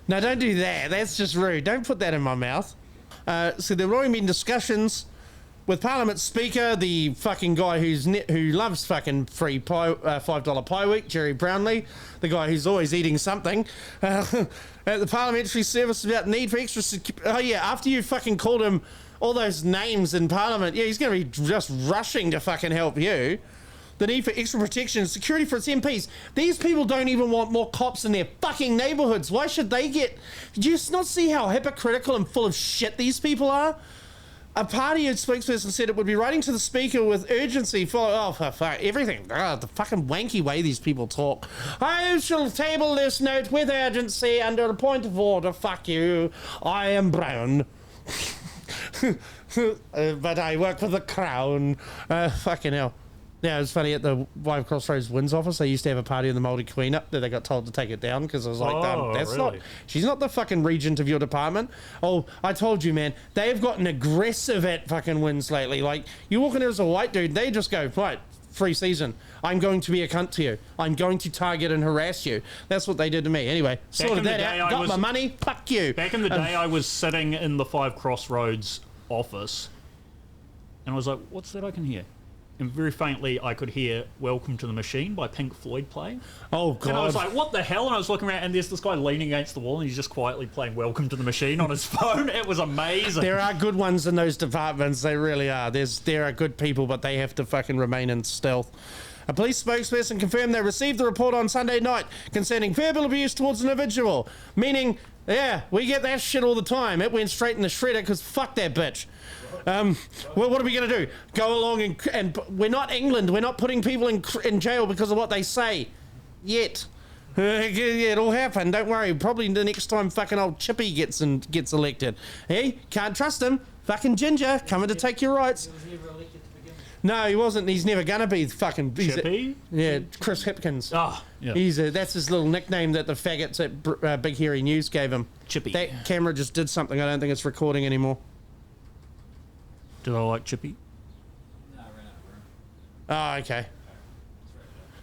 No, don't do that. That's just rude. Don't put that in my mouth. So there have already been discussions with Parliament Speaker, the fucking guy who loves fucking free pie, $5 pie week, Jerry Brownlee, the guy who's always eating something, at the Parliamentary Service about need for extra... Oh yeah, after you fucking called him all those names in Parliament, yeah, he's going to be just rushing to fucking help you. The need for extra protection and security for its MPs. These people don't even want more cops in their fucking neighbourhoods. Why should they get... Do you not see how hypocritical and full of shit these people are? A party spokesperson said it would be writing to the Speaker with urgency for fuck, everything. The fucking wanky way these people talk. I shall table this note with urgency under a point of order. Fuck you. I am Brown. But I work for the Crown. Fucking hell. Yeah, it was funny at the Wife Crossroads Winds office. They used to have a party in the Māori Queen up there. They got told to take it down because I was like, that's really? not... She's not the fucking regent of your department. Oh, I told you, man. They've gotten aggressive at fucking Winds lately. Like, you walk in there as a white dude, they just go, right, free season. I'm going to be a cunt to you. I'm going to target and harass you. That's what they did to me. Anyway, sorted that out. Got my money. Fuck you. Back in the day, I was sitting in the Five Crossroads office, and I was like, what's that I can hear? And very faintly, I could hear Welcome to the Machine by Pink Floyd playing. Oh, God. And I was like, what the hell? And I was looking around, and there's this guy leaning against the wall, and he's just quietly playing Welcome to the Machine on his phone. It was amazing. There are good ones in those departments. They really are. There are good people, but they have to fucking remain in stealth. A police spokesperson confirmed they received the report on Sunday night concerning verbal abuse towards an individual. Meaning, yeah, we get that shit all the time. It went straight in the shredder because fuck that bitch. Well, what are we going to do? Go along and we're not England. We're not putting people in jail because of what they say. Yet. Yeah, it'll happen. Don't worry. Probably the next time fucking old Chippy gets elected. Hey, can't trust him. Fucking Ginger coming to take your rights. Was he ever elected to begin with? No, he wasn't. He's never gonna be fucking... Chippy? Yeah, Chris Hipkins. Ah, yeah. That's his little nickname that the faggots at Big Hairy News gave him. Chippy. That camera just did something. I don't think it's recording anymore. Did I like Chippy? No, I ran out of room. Oh, okay.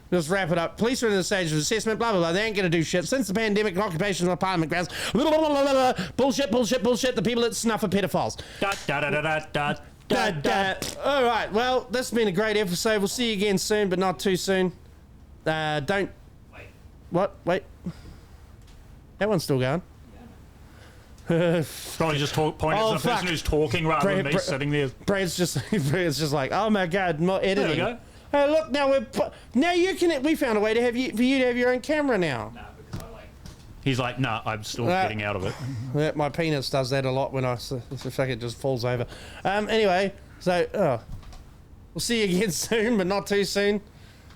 Let's wrap it up. Police are in the stage of assessment, blah, blah, blah. They ain't going to do shit. Since the pandemic, occupations of Parliament grounds. Blah, blah, blah, blah, blah. Bullshit, bullshit, bullshit. The people that snuff are pedophiles. All right. Well, this has been a great episode. We'll see you again soon, but not too soon. Don't... Wait. What? Wait. That one's still going. Probably just pointing at the person who's talking rather than me sitting there. Brad's just like, oh my God, not editing. There we go. Hey, look, we found a way to have for you to have your own camera now. Nah, because I like... He's like, nah, I'm still getting out of it. Yeah, my penis does that a lot when I fuck it just falls over. Anyway, so we'll see you again soon, but not too soon.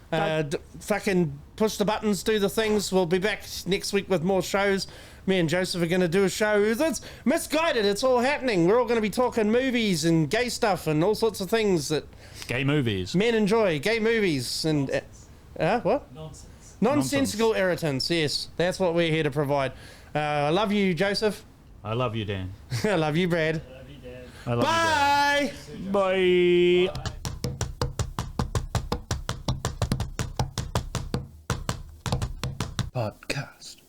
Fucking push the buttons, do the things. We'll be back next week with more shows. Me and Joseph are going to do a show that's misguided. It's all happening. We're all going to be talking movies and gay stuff and all sorts of things that Gay movies. men enjoy. Gay movies and what? Nonsense. Nonsensical irritants. Yes, that's what we're here to provide. I love you, Joseph. I love you, Dan. I love you, Brad. Love you, Dad. I love Bye. you, Dan. Bye. Bye. Podcast.